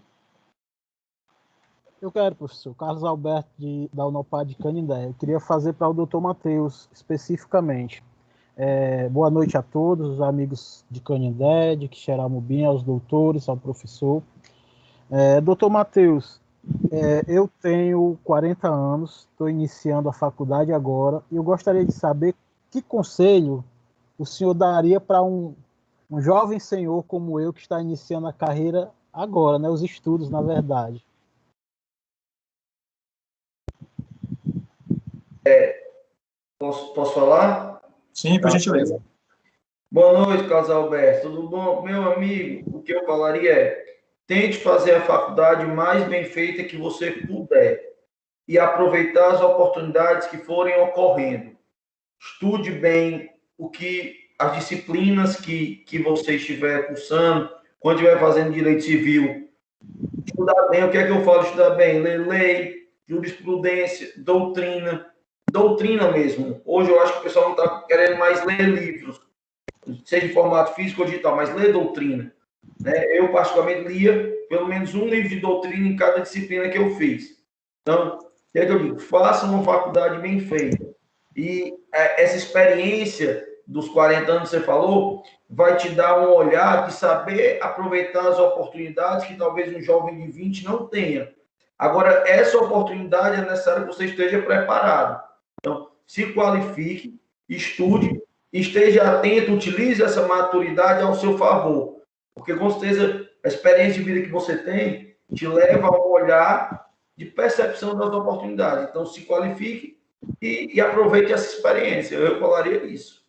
Eu quero, professor. Carlos Alberto, da Unopar de Canindé. Eu queria fazer para o doutor Matheus, especificamente. Boa noite a todos, os amigos de Canindé, de Quixeramobim, aos doutores, ao professor. Doutor Matheus, eu tenho 40 anos, estou iniciando a faculdade agora, e eu gostaria de saber que conselho o senhor daria para um jovem senhor como eu, que está iniciando a carreira agora, né, os estudos, na verdade? Posso falar? Sim, por gentileza. Boa noite, Carlos Alberto. Tudo bom? Meu amigo, o que eu falaria é: tente fazer a faculdade mais bem feita que você puder e aproveitar as oportunidades que forem ocorrendo. Estude bem as disciplinas que você estiver cursando, quando estiver fazendo direito civil. Estudar bem, o que é que eu falo? Estudar bem, ler lei, jurisprudência, doutrina mesmo. Hoje eu acho que o pessoal não está querendo mais ler livros, seja em formato físico ou digital, mas ler doutrina. Né? Eu, particularmente, lia pelo menos um livro de doutrina em cada disciplina que eu fiz. Então, o que é que eu digo? Faça uma faculdade bem feita. E essa experiência dos 40 anos que você falou vai te dar um olhar de saber aproveitar as oportunidades que talvez um jovem de 20 não tenha. Agora, essa oportunidade é necessário que você esteja preparado. Então, se qualifique, estude, esteja atento, utilize essa maturidade ao seu favor. Porque, com certeza, a experiência de vida que você tem te leva a um olhar de percepção das oportunidades. Então, se qualifique e aproveite essa experiência. Eu falaria isso.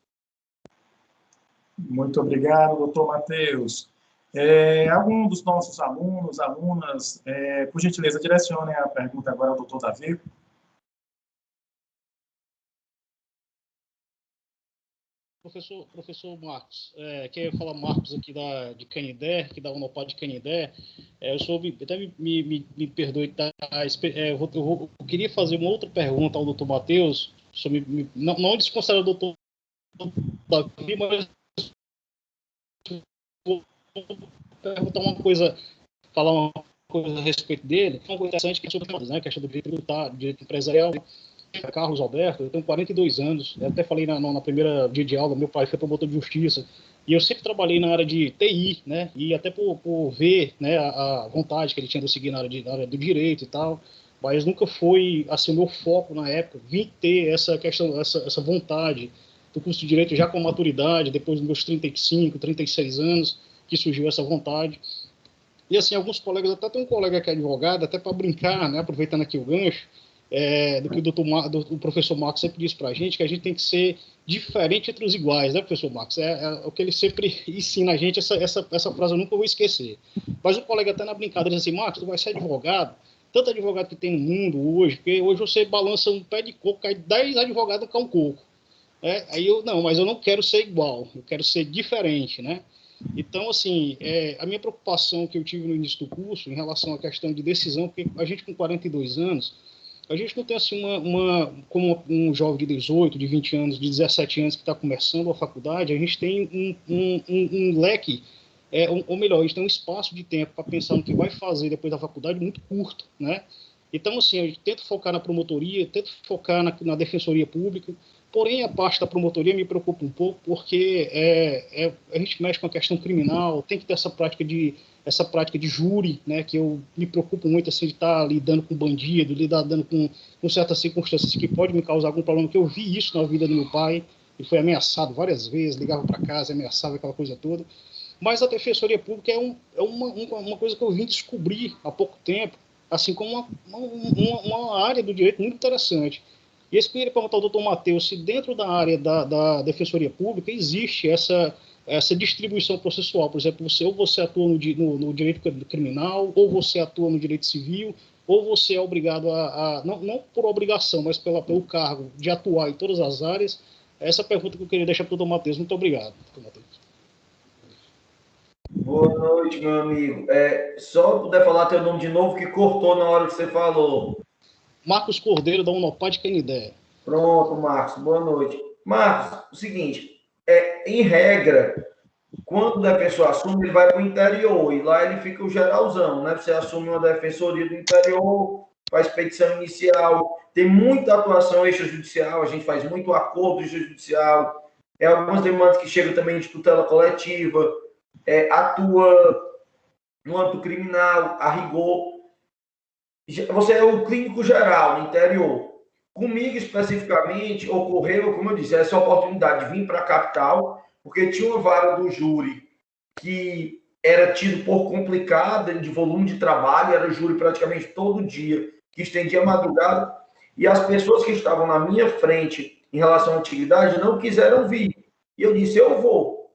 Muito obrigado, doutor Matheus. Algum dos nossos alunos, alunas, por gentileza, direcionem a pergunta agora ao doutor Davi. Professor Marcos, quer falar Marcos aqui de Canindé, aqui da Unopar de Canindé. Eu soube, até me perdoe, tá? Eu queria fazer uma outra pergunta ao doutor Matheus, não desconsiderar o doutor Davi, mas vou perguntar uma coisa, falar uma coisa a respeito dele, uma coisa interessante que é sobre, né, a questão do direito tributário, direito empresarial. Carlos Alberto, eu tenho 42 anos, eu até falei na primeira dia de aula, meu pai foi promotor de justiça, e eu sempre trabalhei na área de TI, né, e até por ver, né, a vontade que ele tinha de seguir na área do direito e tal, mas nunca foi, assim, o meu foco na época. Vim ter essa questão, essa vontade do curso de direito já com maturidade, depois dos meus 35, 36 anos, que surgiu essa vontade. E assim, alguns colegas, até tem um colega que é advogado, até para brincar, né, aproveitando aqui o gancho, do que o professor Marcos sempre diz para a gente, que a gente tem que ser diferente entre os iguais, né, professor Marcos? É o que ele sempre ensina a gente, essa frase eu nunca vou esquecer. Mas o colega até na brincadeira diz assim: Marcos, tu vai ser advogado, tanto advogado que tem no mundo hoje, porque hoje você balança um pé de coco, cai 10 advogados com um coco. Aí mas eu não quero ser igual, eu quero ser diferente, né? Então, assim, a minha preocupação que eu tive no início do curso, em relação à questão de decisão, porque a gente com 42 anos, a gente não tem assim como um jovem de 18, de 20 anos, de 17 anos que está começando a faculdade, a gente tem um leque, ou melhor, a gente tem um espaço de tempo para pensar no que vai fazer depois da faculdade muito curto, né? Então, assim, a gente tenta focar na promotoria, tenta focar na defensoria pública, porém a parte da promotoria me preocupa um pouco, porque a gente mexe com a questão criminal, tem que ter essa prática de júri, né, que eu me preocupo muito, assim, de estar lidando com bandido, lidando com certas circunstâncias que podem me causar algum problema, que eu vi isso na vida do meu pai, ele foi ameaçado várias vezes, ligava para casa, ameaçava, aquela coisa toda. Mas a defensoria pública é uma coisa que eu vim descobrir há pouco tempo, assim como uma área do direito muito interessante. E eu queria perguntar ao doutor Matheus se dentro da área da defensoria pública existe essa distribuição processual. Por exemplo, você atua no direito criminal, ou você atua no direito civil, ou você é obrigado não por obrigação, mas pelo cargo de atuar em todas as áreas. Essa é a pergunta que eu queria deixar para o doutor Matheus. Muito obrigado, doutor Matheus. Boa noite, meu amigo. Só puder falar teu nome de novo, que cortou na hora que você falou. Marcos Cordeiro, da Unopar de Canindé. Pronto, Marcos. Boa noite. Marcos, o seguinte, em regra, quando o defensor assume, ele vai para o interior, e lá ele fica o geralzão, né? Você assume uma defensoria do interior, faz petição inicial, tem muita atuação extrajudicial, a gente faz muito acordo extrajudicial, algumas demandas que chegam também de tutela coletiva, atua no âmbito criminal, a rigor. Você é o clínico geral no interior. Comigo, especificamente, ocorreu, como eu disse, essa oportunidade de vir para a capital, porque tinha uma vaga do júri que era tido por complicada de volume de trabalho, era júri praticamente todo dia, que estendia a madrugada, e as pessoas que estavam na minha frente em relação à atividade não quiseram vir. E eu disse, eu vou.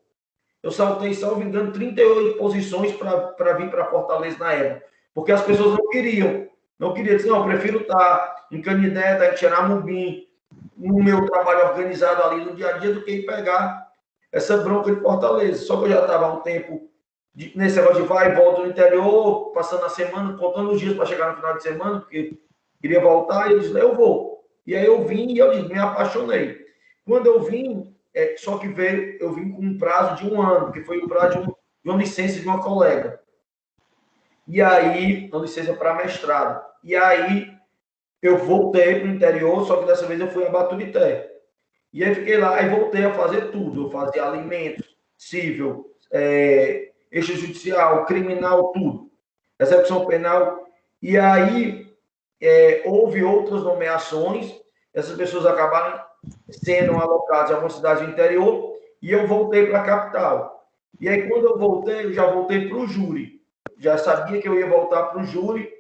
Eu saltei, salvo engano, 38 posições para vir para Fortaleza na época, porque as pessoas não queriam. Não queria dizer, não, eu prefiro estar em Canindé, estar em Xeramubim, no meu trabalho organizado ali no dia a dia, do que ir pegar essa bronca de Fortaleza. Só que eu já estava há um tempo nesse negócio de vai e volta no interior, passando a semana, contando os dias para chegar no final de semana, porque queria voltar, e eu disse, eu vou. E aí eu vim e eu disse, me apaixonei. Quando eu vim, só que eu vim com um prazo de 1 ano, que foi o prazo de uma licença de uma colega. E aí, uma licença para mestrado. E aí, eu voltei para o interior, só que dessa vez eu fui a Baturité. E aí fiquei lá, aí voltei a fazer tudo. Eu fazia alimentos, civil, extrajudicial, criminal, tudo. Execução penal. E aí, houve outras nomeações, essas pessoas acabaram sendo alocadas em algumas cidades do interior, e eu voltei para a capital. E aí, quando eu voltei, eu já voltei para o júri. Já sabia que eu ia voltar para o júri.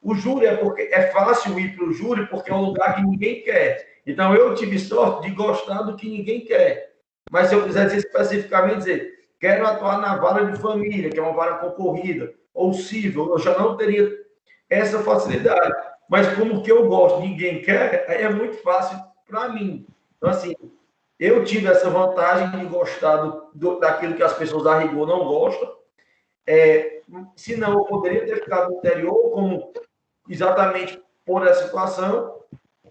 O júri é fácil ir para o júri porque é um lugar que ninguém quer. Então, eu tive sorte de gostar do que ninguém quer. Mas se eu quiser dizer especificamente, dizer, quero atuar na vara de família, que é uma vara concorrida, ou civil, eu já não teria essa facilidade. Mas como que eu gosto, ninguém quer, é muito fácil para mim. Então, assim, eu tive essa vantagem de gostar daquilo que as pessoas a rigor não gostam. Senão, eu poderia ter ficado no interior como exatamente por essa situação.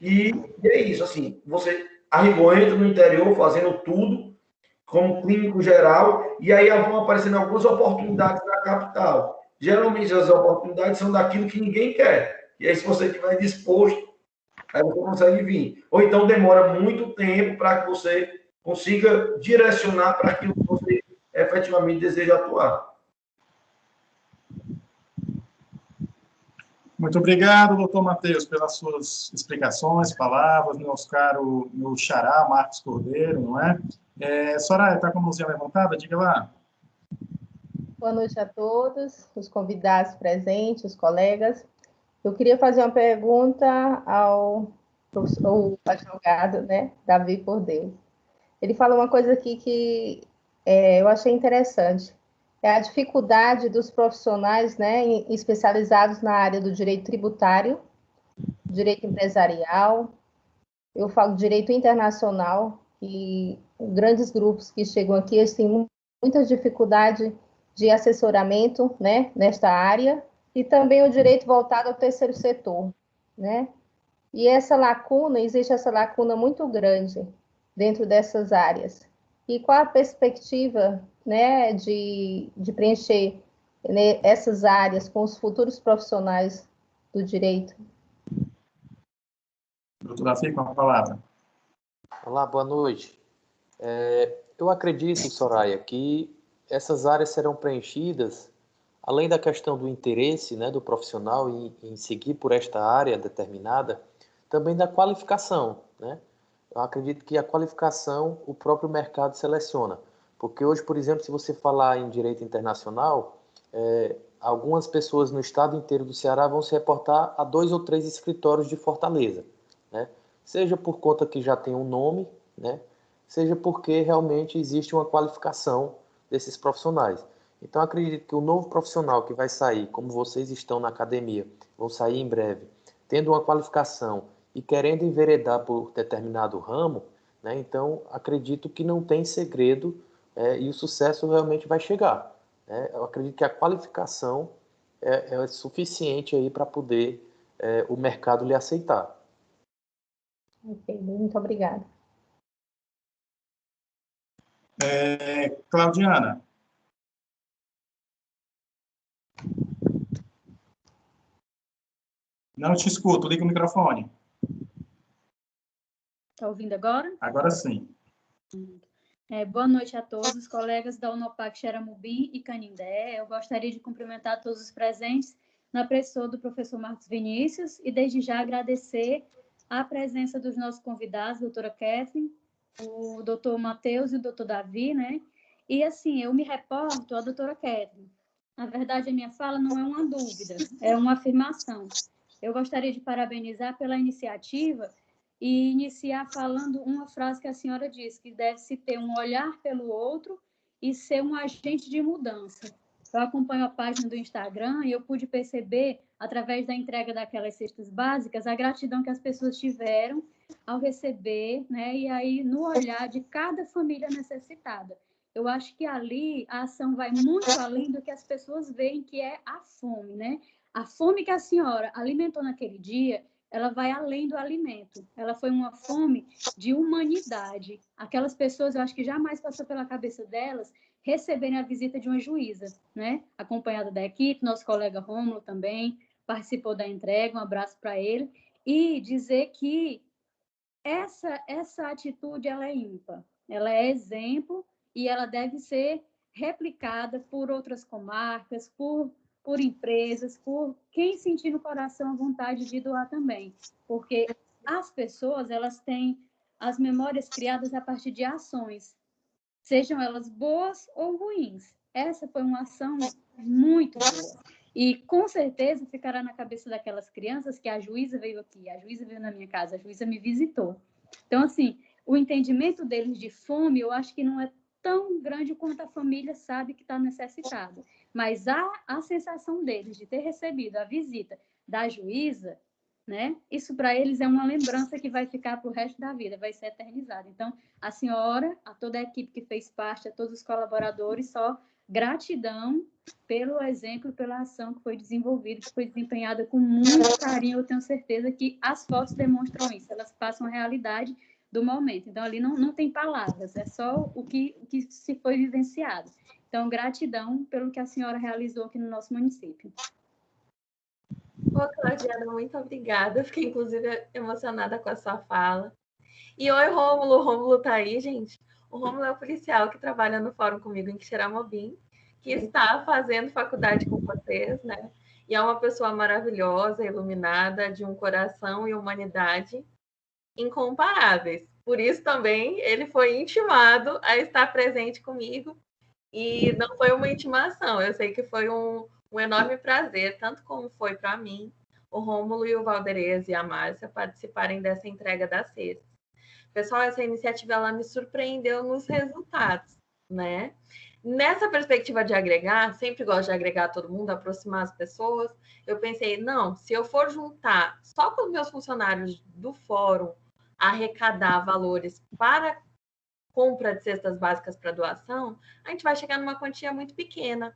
E é isso, assim, você a rigor entra no interior fazendo tudo, como clínico geral, e aí vão aparecendo algumas oportunidades na capital. Geralmente as oportunidades são daquilo que ninguém quer. E aí, se você estiver disposto, aí você consegue vir. Ou então demora muito tempo para que você consiga direcionar para aquilo que você efetivamente deseja atuar. Muito obrigado, doutor Matheus, pelas suas explicações, palavras, meu xará, Marcos Cordeiro, não é? Soraya, está com a mãozinha levantada? Diga lá. Boa noite a todos, os convidados presentes, os colegas. Eu queria fazer uma pergunta ao advogado, né, Davi Por Deus. Ele falou uma coisa aqui que eu achei interessante. É a dificuldade dos profissionais, né, especializados na área do direito tributário, direito empresarial, eu falo direito internacional, e grandes grupos que chegam aqui, eles têm muita dificuldade de assessoramento, né, nesta área, e também o direito voltado ao terceiro setor, né? E existe essa lacuna muito grande dentro dessas áreas. E qual a perspectiva, né, de preencher, né, essas áreas com os futuros profissionais do direito? Doutor Davi, com a palavra. Olá, boa noite. Eu acredito, Soraya, que essas áreas serão preenchidas, além da questão do interesse, né, do profissional em seguir por esta área determinada, também da qualificação, né? Eu acredito que a qualificação o próprio mercado seleciona. Porque hoje, por exemplo, se você falar em direito internacional, algumas pessoas no estado inteiro do Ceará vão se reportar a 2 ou 3 escritórios de Fortaleza, né? Seja por conta que já tem um nome, né? Seja porque realmente existe uma qualificação desses profissionais. Então, acredito que o novo profissional que vai sair, como vocês estão na academia, vão sair em breve, tendo uma qualificação e querendo enveredar por determinado ramo, né? Então, acredito que não tem segredo e o sucesso realmente vai chegar, né? Eu acredito que a qualificação é suficiente aí para poder o mercado lhe aceitar. Ok, muito obrigada. Claudiana. Não te escuto, liga o microfone. Está ouvindo agora? Agora sim. Boa noite a todos, os colegas da Unopac Xeramubim e Canindé. Eu gostaria de cumprimentar todos os presentes na pessoa do professor Marcos Vinícius e desde já agradecer a presença dos nossos convidados, doutora Kathleen, o doutor Matheus e o doutor Davi, né? E, assim, eu me reporto à doutora Kathleen. Na verdade, a minha fala não é uma dúvida, é uma afirmação. Eu gostaria de parabenizar pela iniciativa e iniciar falando uma frase que a senhora disse, que deve-se ter um olhar pelo outro e ser um agente de mudança. Eu acompanho a página do Instagram e eu pude perceber, através da entrega daquelas cestas básicas, a gratidão que as pessoas tiveram ao receber, né? E aí no olhar de cada família necessitada. Eu acho que ali a ação vai muito além do que as pessoas veem, que é a fome, né? A fome que a senhora alimentou naquele dia, ela vai além do alimento. Ela foi uma fome de humanidade. Aquelas pessoas, eu acho que jamais passou pela cabeça delas receberem a visita de uma juíza, né? Acompanhada da equipe, nosso colega Rômulo também participou da entrega, um abraço para ele. E dizer que essa atitude, ela é ímpar. Ela é exemplo e ela deve ser replicada por outras comarcas, por empresas, por quem sentir no coração a vontade de doar também. Porque as pessoas, elas têm as memórias criadas a partir de ações, sejam elas boas ou ruins. Essa foi uma ação muito boa. E, com certeza, ficará na cabeça daquelas crianças que a juíza veio aqui, a juíza veio na minha casa, a juíza me visitou. Então, assim, o entendimento deles de fome, eu acho que não é tão grande quanto a família sabe que está necessitada. Mas a sensação deles de ter recebido a visita da juíza, né? Isso para eles é uma lembrança que vai ficar para o resto da vida, vai ser eternizada. Então, a senhora, a toda a equipe que fez parte, a todos os colaboradores, só gratidão pelo exemplo, pela ação que foi desenvolvida, que foi desempenhada com muito carinho. Eu tenho certeza que as fotos demonstram isso, elas passam a realidade do momento. Então, ali não tem palavras, é só o que se foi vivenciado. Então, gratidão pelo que a senhora realizou aqui no nosso município. Ô, Claudiana, muito obrigada. Fiquei, inclusive, emocionada com a sua fala. E oi, Rômulo. O Rômulo tá aí, gente. O Rômulo é o policial que trabalha no fórum comigo em Quixeramobim, que está fazendo faculdade com vocês, né? E é uma pessoa maravilhosa, iluminada, de um coração e humanidade incomparáveis. Por isso também ele foi intimado a estar presente comigo. E não foi uma intimação, eu sei que foi um enorme prazer, tanto como foi para mim, o Rômulo e o Valderez e a Márcia participarem dessa entrega da cesta. Pessoal, essa iniciativa ela me surpreendeu nos resultados, né? Nessa perspectiva de agregar, sempre gosto de agregar todo mundo, aproximar as pessoas, eu pensei, não, se eu for juntar só com os meus funcionários do fórum, arrecadar valores para compra de cestas básicas para doação, a gente vai chegar numa quantia muito pequena.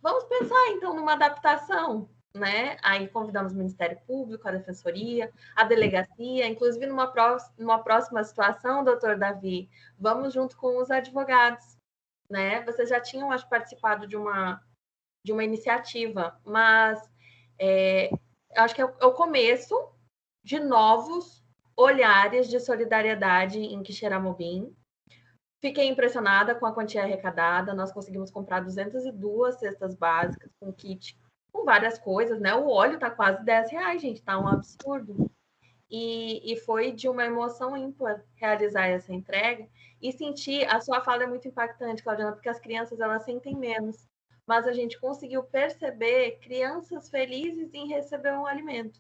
Vamos pensar, então, numa adaptação, né? Aí convidamos o Ministério Público, a Defensoria, a Delegacia, inclusive numa próxima situação, doutor Davi, vamos junto com os advogados, né? Vocês já tinham, acho, participado de uma iniciativa, mas acho que é o começo de novos olhares de solidariedade em Quixeramobim. Fiquei impressionada com a quantia arrecadada. Nós conseguimos comprar 202 cestas básicas com kit, com várias coisas, né? O óleo tá quase R$10, gente, tá um absurdo. E foi de uma emoção ímpar realizar essa entrega e sentir, a sua fala é muito impactante, Claudiana, porque as crianças, elas sentem menos, mas a gente conseguiu perceber crianças felizes em receber um alimento.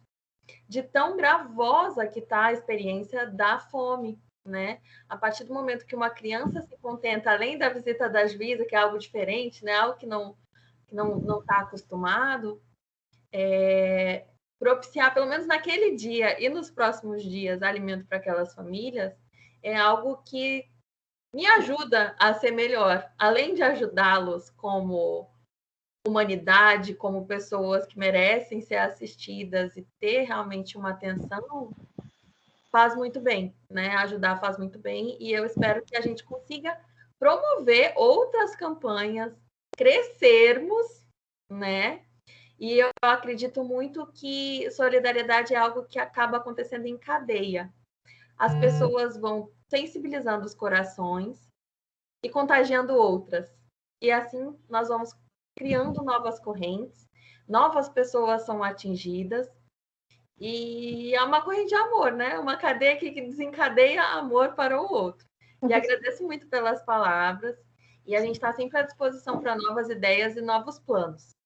De tão gravosa que está a experiência da fome, né? A partir do momento que uma criança se contenta, além da visita da juíza, que é algo diferente, né? Algo que não está acostumado, propiciar, pelo menos naquele dia e nos próximos dias, alimento para aquelas famílias, é algo que me ajuda a ser melhor. Além de ajudá-los como humanidade, como pessoas que merecem ser assistidas e ter realmente uma atenção, faz muito bem, né? Ajudar faz muito bem, e eu espero que a gente consiga promover outras campanhas, crescermos, né? E eu acredito muito que solidariedade é algo que acaba acontecendo em cadeia. As pessoas vão sensibilizando os corações e contagiando outras. E assim nós vamos criando novas correntes, novas pessoas são atingidas, E é uma corrente de amor, né? Uma cadeia que desencadeia amor para o outro. E agradeço muito pelas palavras. E a gente está sempre à disposição para novas ideias e novos planos.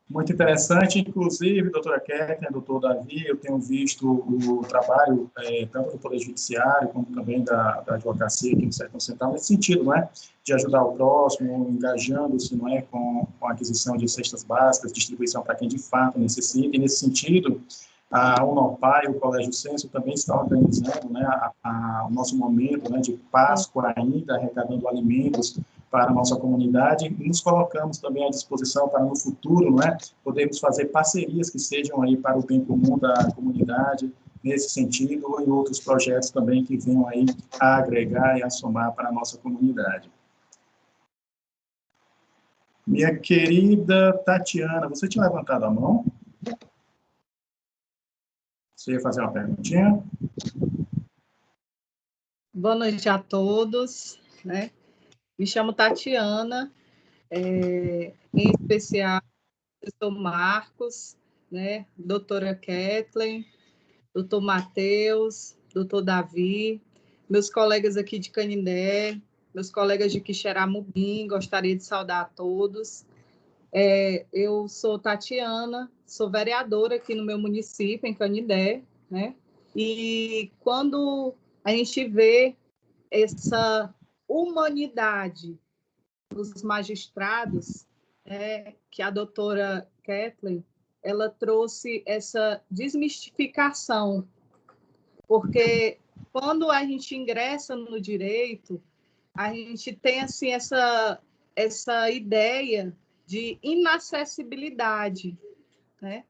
Muito interessante, inclusive, doutora Kathleen, doutor Davi, eu tenho visto o trabalho tanto do Poder Judiciário como também da advocacia aqui no Sertão Central, nesse sentido, não é? De ajudar o próximo, engajando-se, não é? Com a aquisição de cestas básicas, distribuição para quem de fato necessita, e nesse sentido, a Unopar e o Colégio Censo também estão organizando, né, o nosso momento, né, de Páscoa ainda, arrecadando alimentos para a nossa comunidade, e nos colocamos também à disposição para no futuro, não é, podermos fazer parcerias que sejam aí para o bem comum da comunidade, nesse sentido, e outros projetos também que venham aí a agregar e a somar para a nossa comunidade. Minha querida Tatiana, você tinha levantado a mão? Você ia fazer uma perguntinha? Boa noite a todos, né? Me chamo Tatiana, em especial, professor Marcos, né? Doutora Kathleen, doutor Matheus, doutor Davi, meus colegas aqui de Canindé, meus colegas de Quixeramobim, gostaria de saudar a todos. Eu sou Tatiana, sou vereadora aqui no meu município, em Canindé, né? E quando a gente vê essa humanidade dos magistrados, que a doutora Kathleen, ela trouxe essa desmistificação, porque quando a gente ingressa no direito, a gente tem assim essa ideia de inacessibilidade, né?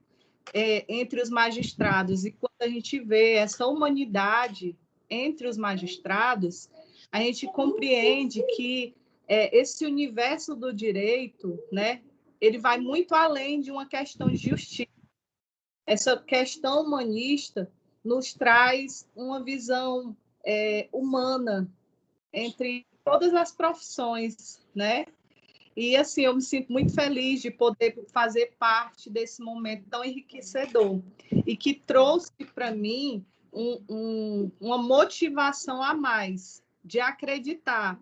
Entre os magistrados, e quando a gente vê essa humanidade entre os magistrados, a gente compreende que esse universo do direito, né, ele vai muito além de uma questão de justiça. Essa questão humanista nos traz uma visão humana entre todas as profissões, né? E, assim, eu me sinto muito feliz de poder fazer parte desse momento tão enriquecedor e que trouxe para mim uma motivação a mais de acreditar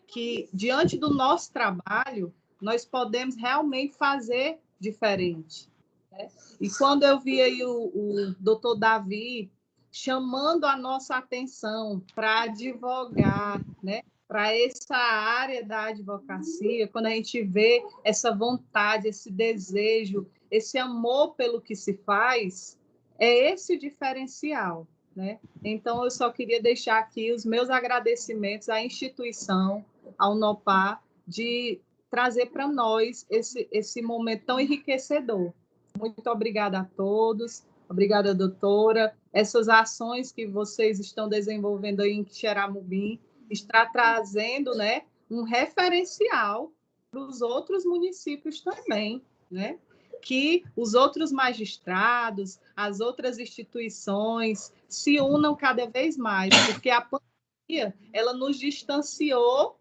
que, diante do nosso trabalho, nós podemos realmente fazer diferente, né? E quando eu vi aí o doutor Davi chamando a nossa atenção para advogar, né, para essa área da advocacia, quando a gente vê essa vontade, esse desejo, esse amor pelo que se faz, é esse o diferencial, né? Então, eu só queria deixar aqui os meus agradecimentos à instituição, ao Unopar, de trazer para nós esse momento tão enriquecedor. Muito obrigada a todos, obrigada, doutora. Essas ações que vocês estão desenvolvendo aí em Quixeramobim, está trazendo, né, um referencial para os outros municípios também, né? Que os outros magistrados, as outras instituições se unam cada vez mais, porque a pandemia ela nos distanciou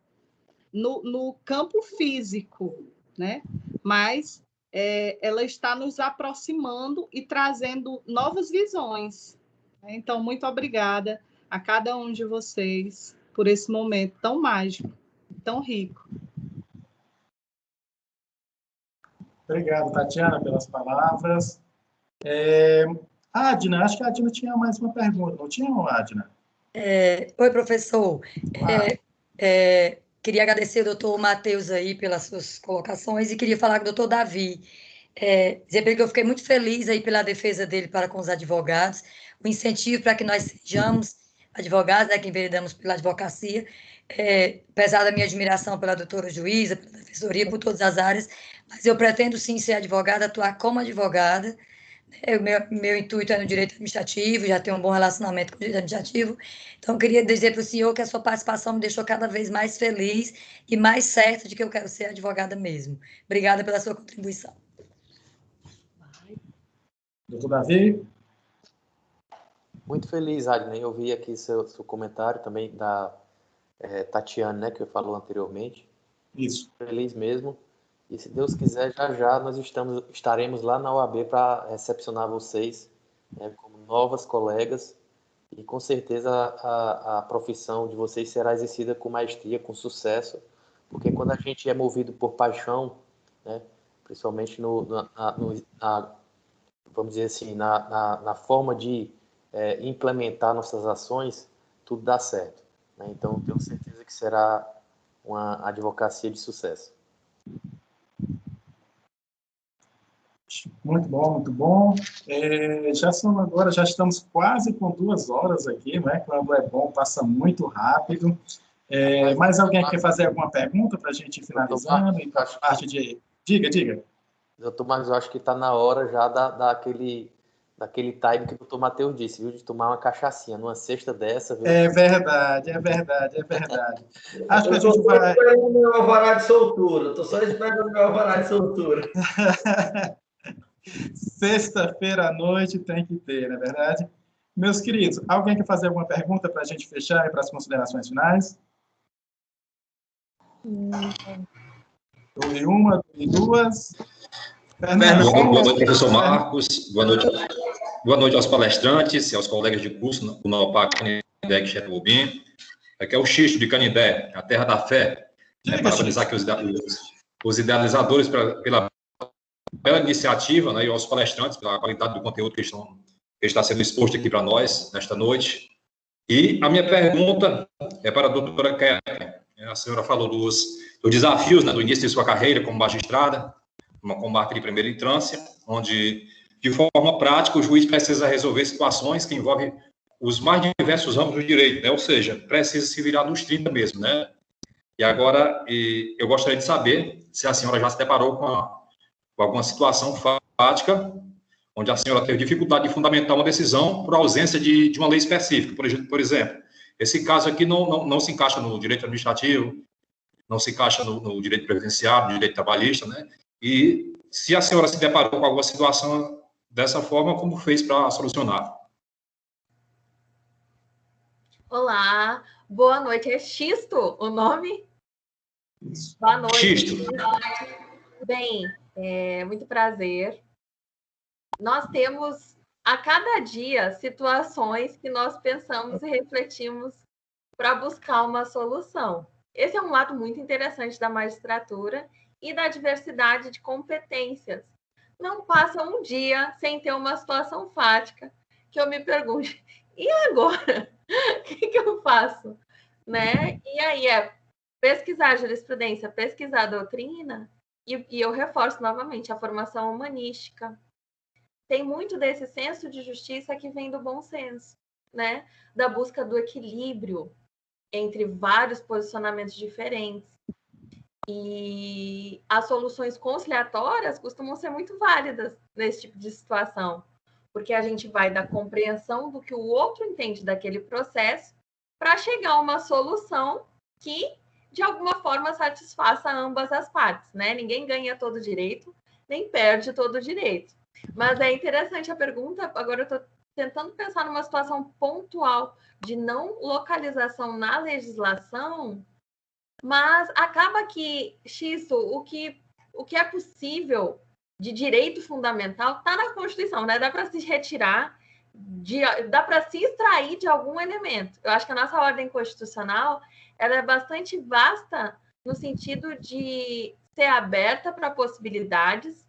no campo físico, né? Mas ela está nos aproximando e trazendo novas visões. Então, muito obrigada a cada um de vocês por esse momento tão mágico, tão rico. Obrigado, Tatiana, pelas palavras. Adna, acho que a Adna tinha mais uma pergunta, não tinha, Adna? Oi, professor. Queria agradecer ao doutor Matheus aí pelas suas colocações e queria falar com o doutor Davi. Dizer para ele que eu fiquei muito feliz aí pela defesa dele para com os advogados, o incentivo para que nós sejamos advogados, né, que enveredamos pela advocacia, apesar da minha admiração pela doutora juíza, pela defensoria, por todas as áreas, mas eu pretendo sim ser advogada, atuar como advogada. Meu intuito é no direito administrativo, já tenho um bom relacionamento com o direito administrativo, então eu queria dizer para o senhor que a sua participação me deixou cada vez mais feliz e mais certa de que eu quero ser advogada mesmo. Obrigada pela sua contribuição. Doutor Davi? Muito feliz, Adnei. Eu vi aqui seu comentário também da Tatiana, né, que falou anteriormente. Isso. Feliz mesmo. E se Deus quiser, já já nós estaremos lá na OAB para recepcionar vocês, né, como novas colegas, e com certeza a profissão de vocês será exercida com maestria, com sucesso, porque quando a gente é movido por paixão, né, principalmente vamos dizer assim, na forma de implementar nossas ações, tudo dá certo, né? Então, tenho certeza que será uma advocacia de sucesso. Muito bom, muito bom. Já estamos quase com 2 horas aqui, né? Quando é bom, passa muito rápido. Mais alguém quer fazer alguma pergunta para a gente ir finalizando? E parte de... Diga. Doutor Marcos, eu acho que está na hora já daquele time que o doutor Matheus disse, viu? De tomar uma cachaçinha numa sexta dessa, viu? É verdade. Acho que a gente vai... Estou só esperando meu alvará de soltura. Sexta-feira à noite tem que ter, não é verdade? Meus queridos, alguém quer fazer alguma pergunta para a gente fechar e para as considerações finais? Uma, duas. Fernando. Boa noite, professor Marcos. Boa noite aos palestrantes e aos colegas de curso do NOPAC Canindé, que chega Rubim. Aqui é o Xisto de Canindé, a terra da fé. Parabenizar aqui os idealizadores pela bela iniciativa, né, e aos palestrantes pela qualidade do conteúdo que está sendo exposto aqui para nós nesta noite. E a minha pergunta é para a doutora Kathleen. A senhora falou dos desafios, né, do início de sua carreira como magistrada, uma comarca de primeira instância, onde, de forma prática, o juiz precisa resolver situações que envolvem os mais diversos ramos do direito, né? Ou seja, precisa se virar nos 30 mesmo, né? E agora, eu gostaria de saber se a senhora já se deparou com alguma situação fática, onde a senhora teve dificuldade de fundamentar uma decisão por ausência de uma lei específica. Por exemplo, esse caso aqui não se encaixa no direito administrativo, não se encaixa no direito previdenciário, no direito trabalhista, né? E se a senhora se deparou com alguma situação dessa forma, como fez para solucionar? Olá, boa noite. É Xisto o nome? Boa noite. Xisto. Bem, muito prazer. Nós temos, a cada dia, situações que nós pensamos e refletimos para buscar uma solução. Esse é um lado muito interessante da magistratura e da diversidade de competências. Não passa um dia sem ter uma situação fática que eu me pergunte, e agora? O que eu faço? Né? E aí pesquisar jurisprudência, pesquisar doutrina, e eu reforço novamente a formação humanística. Tem muito desse senso de justiça que vem do bom senso, né? Da busca do equilíbrio entre vários posicionamentos diferentes. E as soluções conciliatórias costumam ser muito válidas nesse tipo de situação, porque a gente vai da compreensão do que o outro entende daquele processo para chegar a uma solução que, de alguma forma, satisfaça ambas as partes, né? Ninguém ganha todo o direito, nem perde todo o direito. Mas é interessante a pergunta, agora eu estou tentando pensar numa situação pontual de não localização na legislação, mas acaba que, Xisto, o que é possível de direito fundamental está na Constituição, né? Dá para se retirar, dá para se extrair de algum elemento. Eu acho que a nossa ordem constitucional ela é bastante vasta no sentido de ser aberta para possibilidades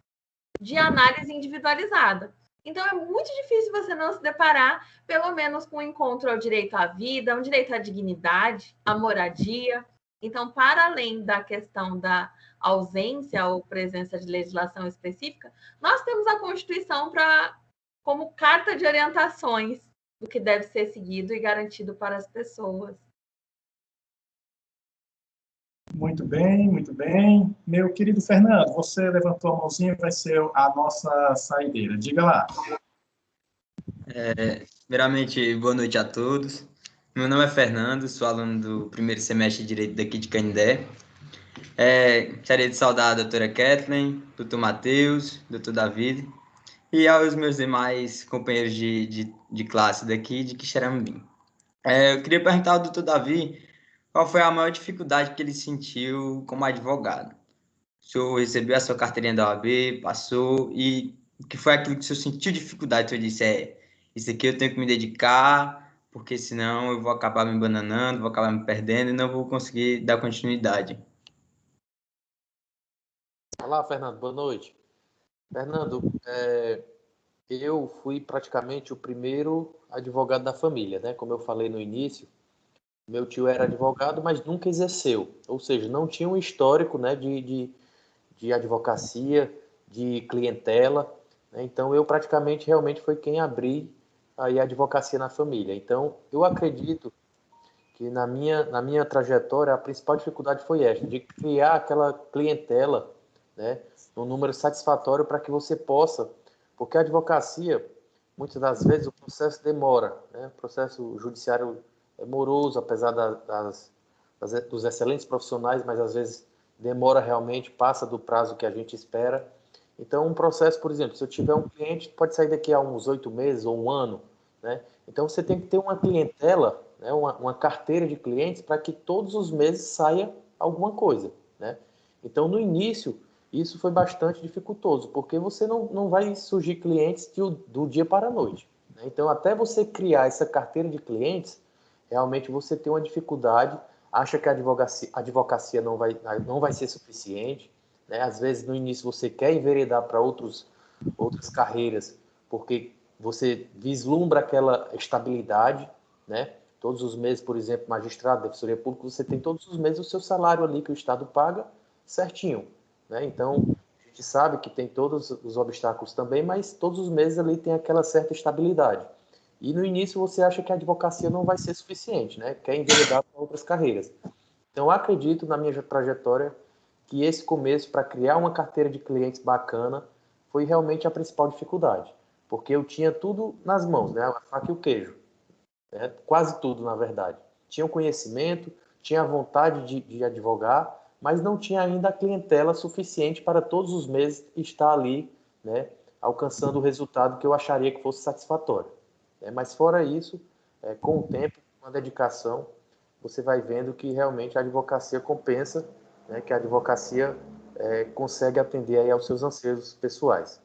de análise individualizada. Então, é muito difícil você não se deparar, pelo menos, com o encontro ao direito à vida, ao direito à dignidade, à moradia. Então, para além da questão da ausência ou presença de legislação específica, nós temos a Constituição como carta de orientações do que deve ser seguido e garantido para as pessoas. Muito bem, muito bem. Meu querido Fernando, você levantou a mãozinha, vai ser a nossa saideira. Diga lá. Primeiramente, boa noite a todos. Meu nome é Fernando, sou aluno do primeiro semestre de Direito daqui de Canindé. Gostaria de saudar a doutora Kathleen, doutor Matheus, doutor David e aos meus demais companheiros de classe daqui de Quixeramobim. Eu queria perguntar ao doutor David qual foi a maior dificuldade que ele sentiu como advogado. o senhor recebeu a sua carteirinha da OAB, passou, e o que foi aquilo que o senhor sentiu dificuldade? O senhor disse, isso aqui eu tenho que me dedicar, porque senão eu vou acabar me bananando, vou acabar me perdendo e não vou conseguir dar continuidade. Olá, Fernando, boa noite. Fernando, eu fui praticamente o primeiro advogado da família, né? Como eu falei no início, meu tio era advogado, mas nunca exerceu, ou seja, não tinha um histórico, né, de advocacia, de clientela, né? Então eu praticamente realmente foi quem abri aí a advocacia na família. Então eu acredito que na minha trajetória a principal dificuldade foi esta, de criar aquela clientela, né, um número satisfatório para que você possa, porque a advocacia, muitas das vezes o processo demora, né, o processo judiciário é moroso, apesar dos excelentes profissionais, mas às vezes demora realmente, passa do prazo que a gente espera. Então, um processo, por exemplo, se eu tiver um cliente, pode sair daqui a uns 8 meses ou um ano, né? Então, você tem que ter uma clientela, né, uma carteira de clientes para que todos os meses saia alguma coisa, né? Então, no início, isso foi bastante dificultoso, porque você não vai surgir clientes do dia para a noite, né? Então, até você criar essa carteira de clientes, realmente você tem uma dificuldade, acha que a advocacia não vai ser suficiente, né? Às vezes, no início, você quer enveredar para outras carreiras, porque você vislumbra aquela estabilidade, né? Todos os meses, por exemplo, magistrado, defensoria pública, você tem todos os meses o seu salário ali que o Estado paga certinho, né? Então, a gente sabe que tem todos os obstáculos também, mas todos os meses ali tem aquela certa estabilidade. E no início você acha que a advocacia não vai ser suficiente, né? Quer enveredar para outras carreiras. Então, eu acredito na minha trajetória que esse começo para criar uma carteira de clientes bacana foi realmente a principal dificuldade, porque eu tinha tudo nas mãos, né? A faca e o queijo, né? Quase tudo, na verdade. Tinha o conhecimento, tinha a vontade de advogar, mas não tinha ainda a clientela suficiente para todos os meses estar ali, né, alcançando o resultado que eu acharia que fosse satisfatório. Mas fora isso, com o tempo, com a dedicação, você vai vendo que realmente a advocacia compensa, né, que a advocacia consegue atender aí aos seus anseios pessoais.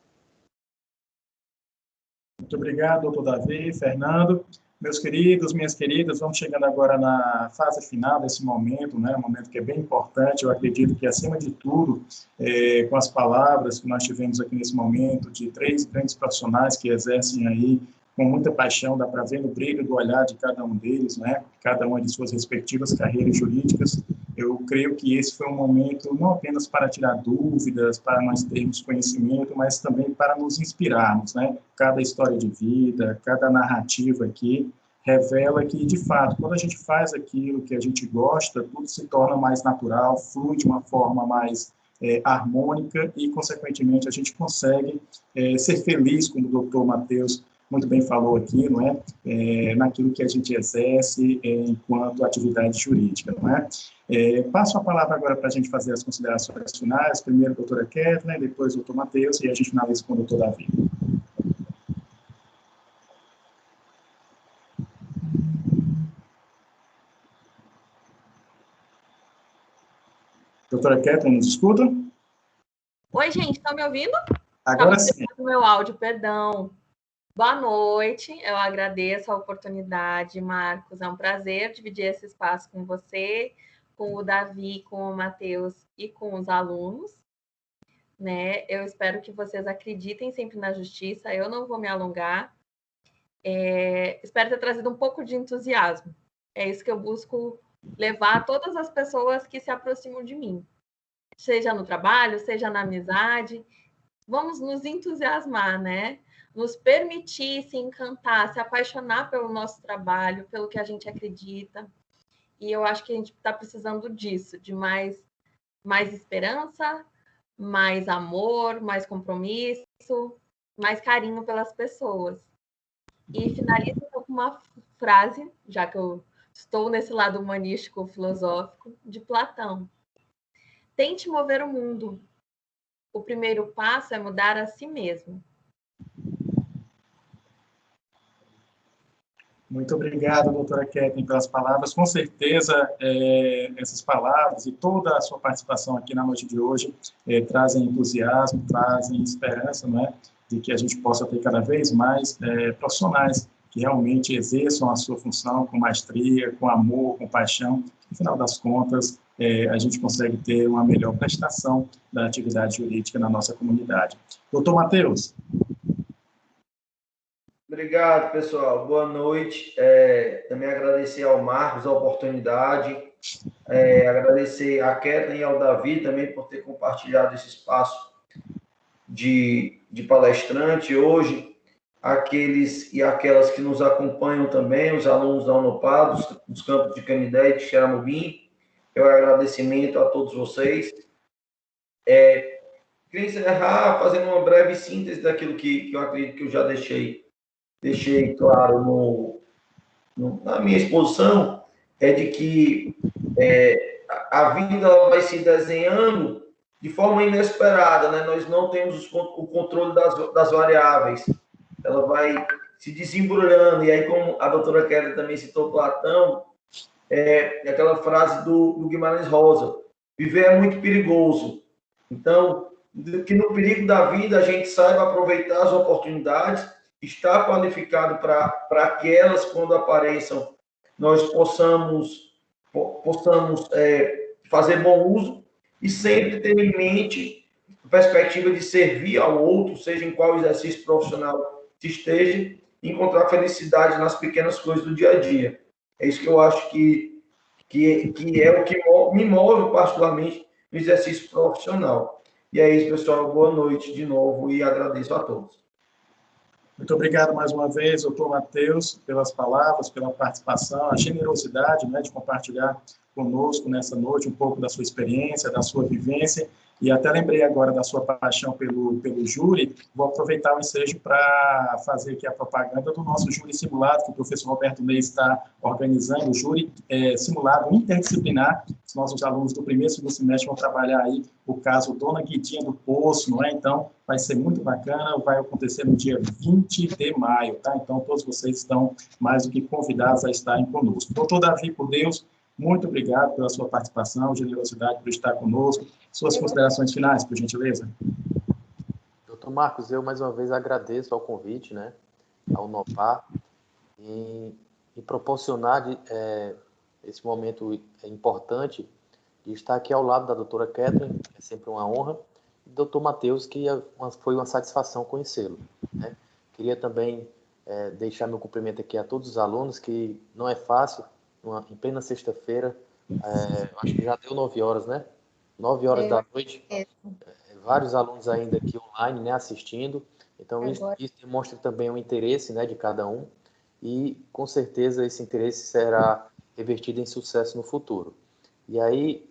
Muito obrigado, doutor Davi, Fernando. Meus queridos, minhas queridas, vamos chegando agora na fase final desse momento, né? Um momento que é bem importante. Eu acredito que, acima de tudo, com as palavras que nós tivemos aqui nesse momento, de 3 grandes profissionais que exercem aí com muita paixão, dá para ver no brilho do olhar de cada um deles, né? Cada uma de suas respectivas carreiras jurídicas. Eu creio que esse foi um momento não apenas para tirar dúvidas, para nós termos conhecimento, mas também para nos inspirarmos, né? Cada história de vida, cada narrativa aqui revela que, de fato, quando a gente faz aquilo que a gente gosta, tudo se torna mais natural, flui de uma forma mais harmônica e, consequentemente, a gente consegue ser feliz, como o doutor Matheus muito bem falou aqui, não é? Naquilo que a gente exerce enquanto atividade jurídica, não é? Passo a palavra agora para a gente fazer as considerações finais, primeiro a doutora Kathleen, depois o doutor Matheus, e a gente finaliza com o doutor Davi. Doutora Kathleen, nos escuta? Oi, gente, estão me ouvindo? Agora sim. Meu áudio, perdão. Boa noite, eu agradeço a oportunidade, Marcos. É um prazer dividir esse espaço com você, com o Davi, com o Matheus e com os alunos, né? Eu espero que vocês acreditem sempre na justiça. Eu não vou me alongar. Espero ter trazido um pouco de entusiasmo. É isso que eu busco levar a todas as pessoas que se aproximam de mim, seja no trabalho, seja na amizade. Vamos nos entusiasmar, né? Nos permitir se encantar, se apaixonar pelo nosso trabalho, pelo que a gente acredita. E eu acho que a gente está precisando disso, de mais esperança, mais amor, mais compromisso, mais carinho pelas pessoas. E finalizo com uma frase, já que eu estou nesse lado humanístico, filosófico, de Platão. Tente mover o mundo. O primeiro passo é mudar a si mesmo. Muito obrigado, doutora Kathleen, pelas palavras. Com certeza, essas palavras e toda a sua participação aqui na noite de hoje trazem entusiasmo, trazem esperança, não é? De que a gente possa ter cada vez mais profissionais que realmente exerçam a sua função com maestria, com amor, com paixão. No final das contas, a gente consegue ter uma melhor prestação da atividade jurídica na nossa comunidade. Doutor Matheus. Obrigado, pessoal. Boa noite. Também agradecer ao Marcos a oportunidade, agradecer a Kathleen e ao Davi também por ter compartilhado esse espaço de palestrante hoje, aqueles e aquelas que nos acompanham também, os alunos da Unopar, dos campos de Canindé e de Xeramobim, meu agradecimento a todos vocês. Queria encerrar fazendo uma breve síntese daquilo que eu acredito que eu já deixei claro na minha exposição, de que a vida vai se desenhando de forma inesperada, né? Nós não temos o controle das variáveis, ela vai se desembrulhando, e aí, como a doutora Kathleen também citou Platão, aquela frase do Guimarães Rosa, viver é muito perigoso. Então, que no perigo da vida a gente saiba aproveitar as oportunidades, estar qualificado para que elas, quando apareçam, nós possamos fazer bom uso e sempre ter em mente a perspectiva de servir ao outro, seja em qual exercício profissional se esteja, e encontrar felicidade nas pequenas coisas do dia a dia. É isso que eu acho que é o que me move particularmente no exercício profissional. E é isso, pessoal. Boa noite de novo e agradeço a todos. Muito obrigado mais uma vez, doutor Matheus, pelas palavras, pela participação, a generosidade, né, de compartilhar conosco nessa noite um pouco da sua experiência, da sua vivência, e até lembrei agora da sua paixão pelo júri. Vou aproveitar o ensejo para fazer aqui a propaganda do nosso júri simulado, que o professor Roberto Ney está organizando, o júri simulado interdisciplinar. Os nossos alunos do primeiro e segundo semestre vão trabalhar aí o caso Dona Guidinha do Poço, não é? Então, vai ser muito bacana, vai acontecer no dia 20 de maio, tá? Então, todos vocês estão mais do que convidados a estarem conosco. Doutor Davi, por Deus, muito obrigado pela sua participação, generosidade por estar conosco. Suas considerações finais, por gentileza. Doutor Marcos, eu mais uma vez agradeço ao convite, né, ao Unopar, em proporcionar esse momento importante de estar aqui ao lado da doutora Kathleen, é sempre uma honra, e do doutor Matheus, que foi uma satisfação conhecê-lo, né? Queria também deixar meu cumprimento aqui a todos os alunos, que não é fácil, em plena sexta-feira, acho que já deu 9 horas, né? 9 horas da noite, vários alunos ainda aqui online, né, assistindo. Então, isso demonstra também o interesse, né, de cada um, e, com certeza, esse interesse será revertido em sucesso no futuro. E aí,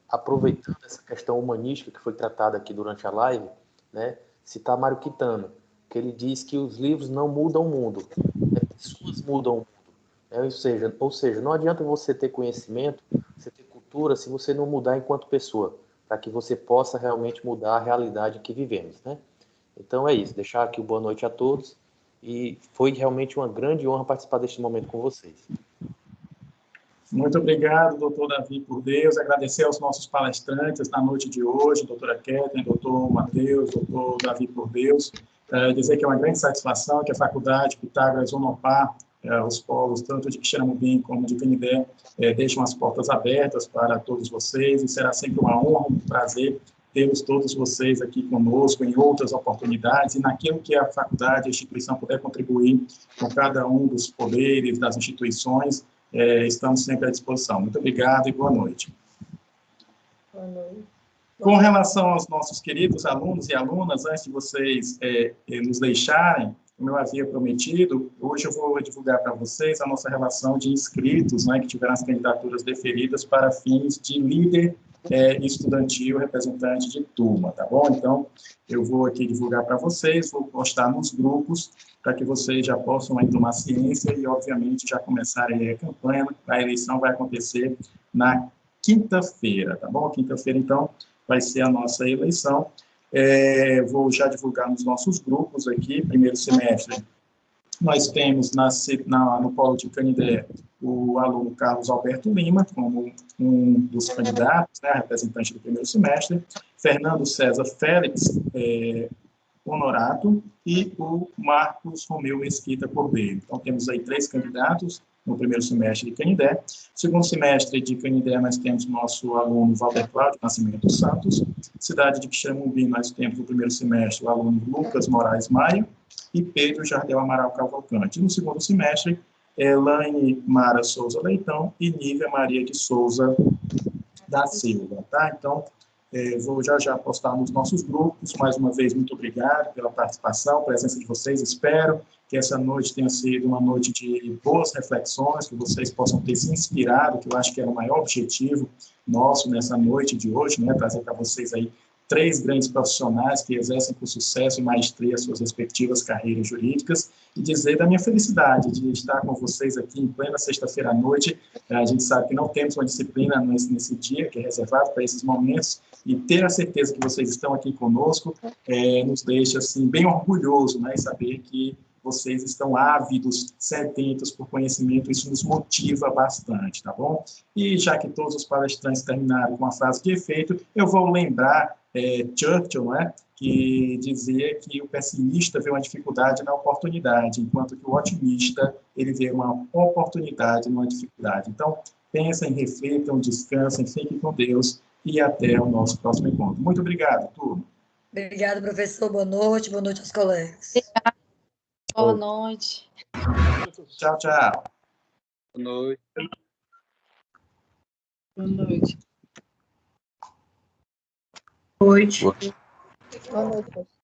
aproveitando essa questão humanística que foi tratada aqui durante a live, né, citar Mário Quintana, que ele diz que os livros não mudam o mundo, pessoas mudam o mundo. Ou seja, não adianta você ter conhecimento, você ter cultura, se você não mudar enquanto pessoa, para que você possa realmente mudar a realidade que vivemos, né? Então é isso, deixar aqui boa noite a todos, e foi realmente uma grande honra participar deste momento com vocês. Muito obrigado, doutor Davi, por Deus, agradecer aos nossos palestrantes na noite de hoje, doutora Kathleen, doutor Matheus, doutor Davi, por Deus, dizer que é uma grande satisfação que a Faculdade Pitágoras Unopar, os polos, tanto de Quixeramobim como de Canindé, deixam as portas abertas para todos vocês, e será sempre uma honra, um prazer tê-los todos vocês aqui conosco em outras oportunidades, e naquilo que a faculdade, a instituição puder contribuir com cada um dos poderes, das instituições, estamos sempre à disposição. Muito obrigado e boa noite. Boa noite. Com relação aos nossos queridos alunos e alunas, antes de vocês nos deixarem, como eu havia prometido, hoje eu vou divulgar para vocês a nossa relação de inscritos, né, que tiveram as candidaturas deferidas para fins de líder estudantil, representante de turma, tá bom? Então, eu vou aqui divulgar para vocês, vou postar nos grupos, para que vocês já possam aí tomar ciência e, obviamente, já começarem a campanha. A eleição vai acontecer na quinta-feira, tá bom? Quinta-feira, então, vai ser a nossa eleição. Vou já divulgar nos nossos grupos aqui, primeiro semestre, Nós temos no Polo de Canindé o aluno Carlos Alberto Lima, como um dos candidatos, né, representante do primeiro semestre, Fernando César Félix Honorato e o Marcos Romeu Mesquita Cordeiro. Então, temos aí 3 candidatos no primeiro semestre de Canindé. No segundo semestre de Canindé, nós temos nosso aluno Walter Cláudio Nascimento Santos. Cidade de Quixeramobim, nós temos no primeiro semestre o aluno Lucas Moraes Maia e Pedro Jardel Amaral Cavalcante. No segundo semestre, Elaine Mara Souza Leitão e Nívia Maria de Souza da Silva, tá? Então, vou já postar nos nossos grupos. Mais uma vez, muito obrigado pela participação, presença de vocês. Espero que essa noite tenha sido uma noite de boas reflexões, que vocês possam ter se inspirado, que eu acho que era o maior objetivo nosso nessa noite de hoje, né? Trazer para vocês aí 3 grandes profissionais que exercem com sucesso e maestria suas respectivas carreiras jurídicas, e dizer da minha felicidade de estar com vocês aqui em plena sexta-feira à noite. A gente sabe que não temos uma disciplina nesse dia, que é reservado para esses momentos, e ter a certeza que vocês estão aqui conosco nos deixa assim, bem orgulhoso, né, e saber que vocês estão ávidos, sedentos por conhecimento, isso nos motiva bastante, tá bom? E já que todos os palestrantes terminaram com uma frase de efeito, eu vou lembrar Churchill, né, que dizia que o pessimista vê uma dificuldade na oportunidade, enquanto que o otimista, ele vê uma oportunidade numa dificuldade. Então, pensem, reflitam, descansem, fiquem com Deus e até o nosso próximo encontro. Muito obrigado, turma. Obrigada, professor. Boa noite aos colegas. Boa noite. Tchau, tchau. Boa noite. Boa noite. Boa noite.